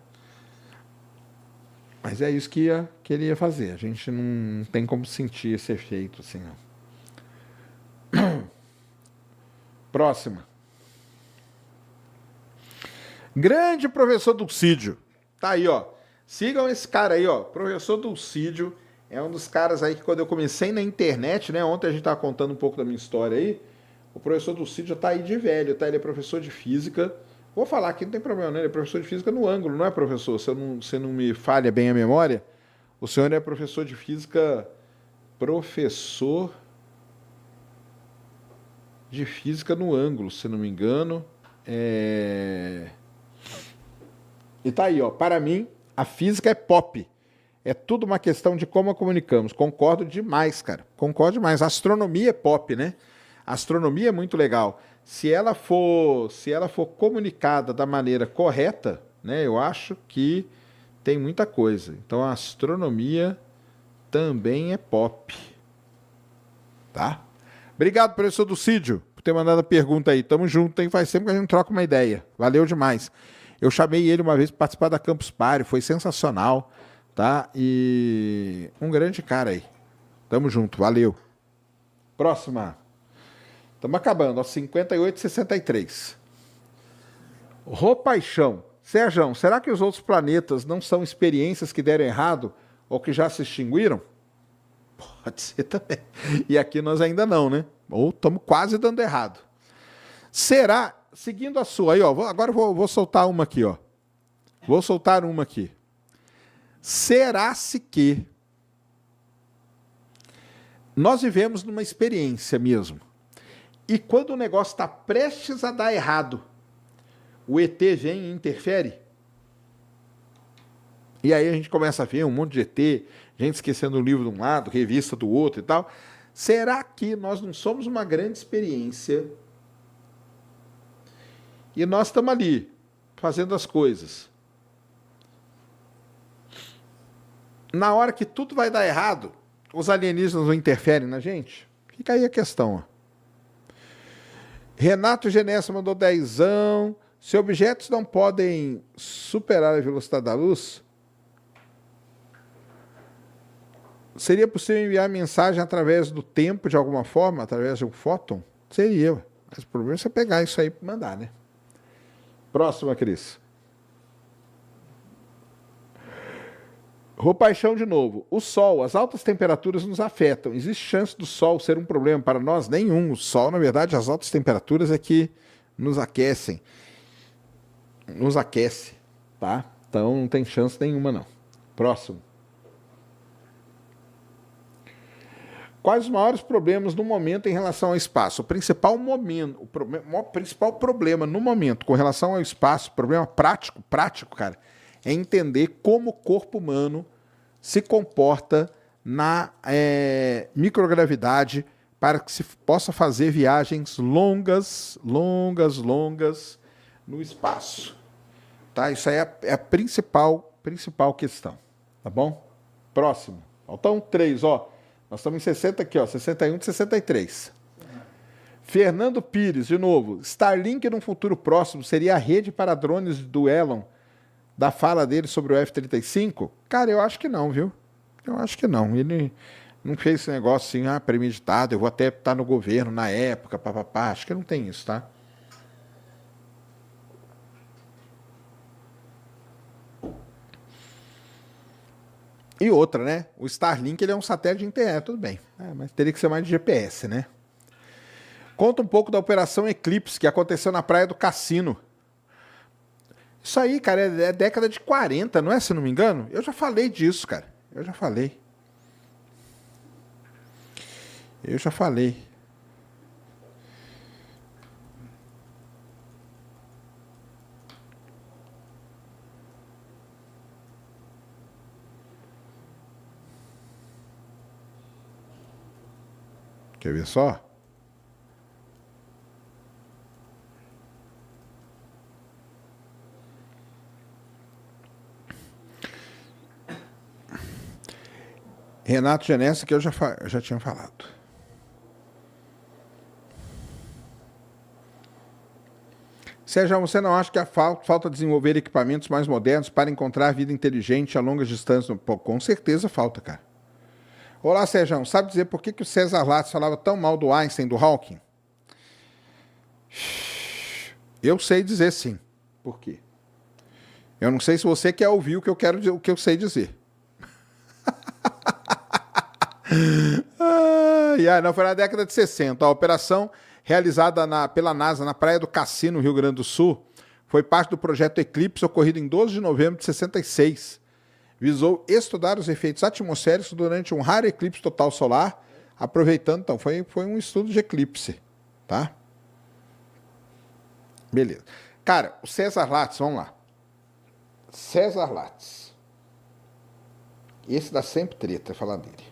Speaker 1: Mas é isso que ele ia fazer. A gente não tem como sentir esse efeito assim. Ó. Próxima. Grande professor Dulcídio. Tá aí, ó. Sigam esse cara aí, ó. Professor Dulcídio é um dos caras aí que quando eu comecei na internet, né? Ontem a gente tava contando um pouco da minha história aí. O professor Dulcídio tá aí de velho, tá? Ele é professor de física. Vou falar aqui, não tem problema, né? Ele é professor de física no ângulo, não é, professor? Se não me falha bem a memória, o senhor é professor de física, no ângulo, se não me engano. E tá aí, ó. Para mim, a física é pop. É tudo uma questão de como a comunicamos. Concordo demais, cara. Concordo demais. A astronomia é pop, né? A astronomia é muito legal. Se ela for comunicada da maneira correta, né, eu acho que tem muita coisa. Então a astronomia também é pop. Tá? Obrigado, professor Dulcídio, por ter mandado a pergunta aí. Tamo junto, hein? Faz tempo que a gente troca uma ideia. Valeu demais. Eu chamei ele uma vez para participar da Campus Party, foi sensacional, tá? E um grande cara aí. Tamo junto, valeu. Próxima. Estamos acabando, ó, 58,63. Paixão. Sérgio, será que os outros planetas não são experiências que deram errado ou que já se extinguiram? Pode ser também. E aqui nós ainda não, né? Ou estamos quase dando errado. Será, seguindo a sua aí, ó, agora eu vou soltar uma aqui, ó. Vou soltar uma aqui. Será-se que nós vivemos numa experiência mesmo? E quando o negócio está prestes a dar errado, o ET vem e interfere? E aí a gente começa a ver um monte de ET, gente esquecendo o livro de um lado, revista do outro e tal. Será que nós não somos uma grande experiência? E nós estamos ali, fazendo as coisas. Na hora que tudo vai dar errado, os alienígenas não interferem na gente? Fica aí a questão, ó. Renato Genessa mandou dezão. Se objetos não podem superar a velocidade da luz, seria possível enviar mensagem através do tempo de alguma forma, através de um fóton? Seria. Mas o problema é você pegar isso aí e mandar, né? Próxima, Cris. Paixão de novo. O Sol, as altas temperaturas nos afetam. Existe chance do Sol ser um problema para nós? Nenhum. O Sol, na verdade, as altas temperaturas é que nos aquecem. Nos aquece, tá? Então não tem chance nenhuma, não. Próximo. Quais os maiores problemas no momento em relação ao espaço? O principal problema no momento com relação ao espaço, problema prático, cara, é entender como o corpo humano se comporta na microgravidade para que se possa fazer viagens longas no espaço. Tá? Isso aí é a principal questão. Tá bom? Próximo. Faltam 3, ó. Nós estamos em 60 aqui, ó. 61 de 63. Fernando Pires, de novo. Starlink no futuro próximo seria a rede para drones do Elon, da fala dele sobre o F-35? Cara, eu acho que não, viu? Eu acho que não. Ele não fez esse negócio assim, premeditado, eu vou até estar no governo na época, papapá. Acho que não tem isso, tá? E outra, né? O Starlink ele é um satélite de internet, tudo bem. Mas teria que ser mais de GPS, né? Conta um pouco da Operação Eclipse, que aconteceu na Praia do Cassino. Isso aí, cara, é década de 40, não é? Se não me engano? Eu já falei disso, cara. Eu já falei. Quer ver só? Renato Genessa, que eu já tinha falado. Sérgio, você não acha que a falta desenvolver equipamentos mais modernos para encontrar vida inteligente a longas distâncias? Pô, com certeza falta, cara. Olá, Sérgio, sabe dizer por que o César Lattes falava tão mal do Einstein, do Hawking? Eu sei dizer sim. Por quê? Eu não sei se você quer ouvir o que eu quero dizer, o que eu sei dizer. Não, foi na década de 60. A operação realizada pela NASA na Praia do Cassino, no Rio Grande do Sul, foi parte do projeto Eclipse, ocorrido em 12 de novembro de 66. Visou estudar os efeitos atmosféricos durante um raro eclipse total solar, aproveitando, então, foi um estudo de eclipse, tá? Beleza. Cara, o César Lattes, vamos lá. César Lattes. Esse dá sempre treta falar dele.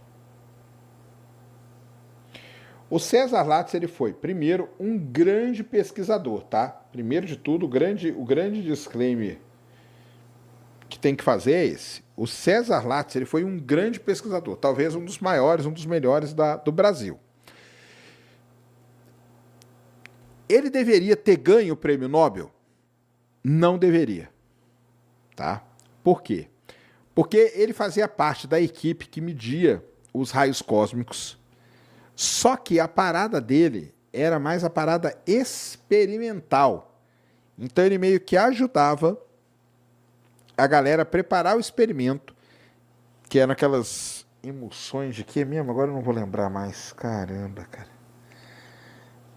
Speaker 1: O César Lattes, ele foi, primeiro, um grande pesquisador, tá? Primeiro de tudo, o grande disclaimer que tem que fazer é esse. O César Lattes, ele foi um grande pesquisador, talvez um dos maiores, um dos melhores do Brasil. Ele deveria ter ganho o prêmio Nobel? Não deveria, tá? Por quê? Porque ele fazia parte da equipe que media os raios cósmicos. Só que a parada dele era mais a parada experimental. Então ele meio que ajudava a galera a preparar o experimento, que eram aquelas emulsões de quê mesmo? Agora eu não vou lembrar mais. Caramba, cara.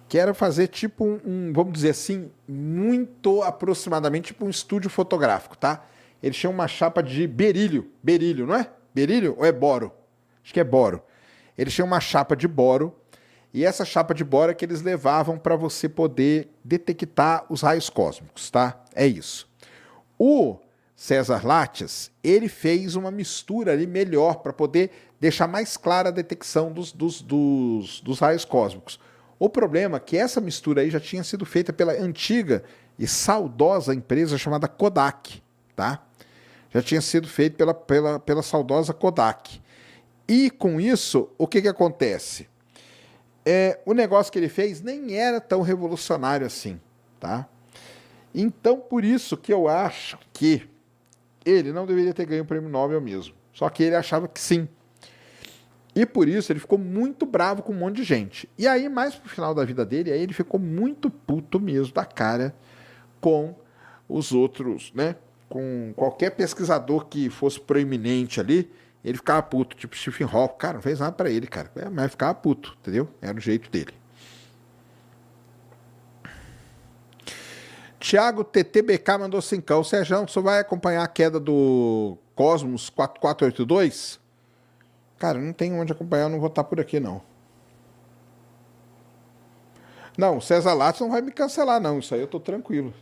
Speaker 1: Que era fazer tipo vamos dizer assim, muito aproximadamente tipo um estúdio fotográfico, tá? Eles tinham uma chapa de berílio. Berílio, não é? Berílio ou é boro? Acho que é boro. Eles tinham uma chapa de boro, e essa chapa de boro é que eles levavam para você poder detectar os raios cósmicos, tá? É isso. O César Lattes, ele fez uma mistura ali melhor para poder deixar mais clara a detecção dos raios cósmicos. O problema é que essa mistura aí já tinha sido feita pela antiga e saudosa empresa chamada Kodak, tá? Já tinha sido feito pela saudosa Kodak. E com isso, o que acontece? O negócio que ele fez nem era tão revolucionário assim, tá? Então, por isso que eu acho que ele não deveria ter ganho o prêmio Nobel mesmo. Só que ele achava que sim. E por isso ele ficou muito bravo com um monte de gente. E aí, mais pro final da vida dele, aí ele ficou muito puto mesmo da cara com os outros, né? Com qualquer pesquisador que fosse proeminente ali, ele ficava puto, tipo Stephen Hawking. Cara, não fez nada pra ele, cara. Mas ficava puto, entendeu? Era o jeito dele. Thiago TTBK mandou 5. Sérgio, você vai acompanhar a queda do Cosmos 4482? Cara, não tem onde acompanhar, eu não vou estar por aqui, não. Não, o César Lattes não vai me cancelar, não. Isso aí eu tô tranquilo.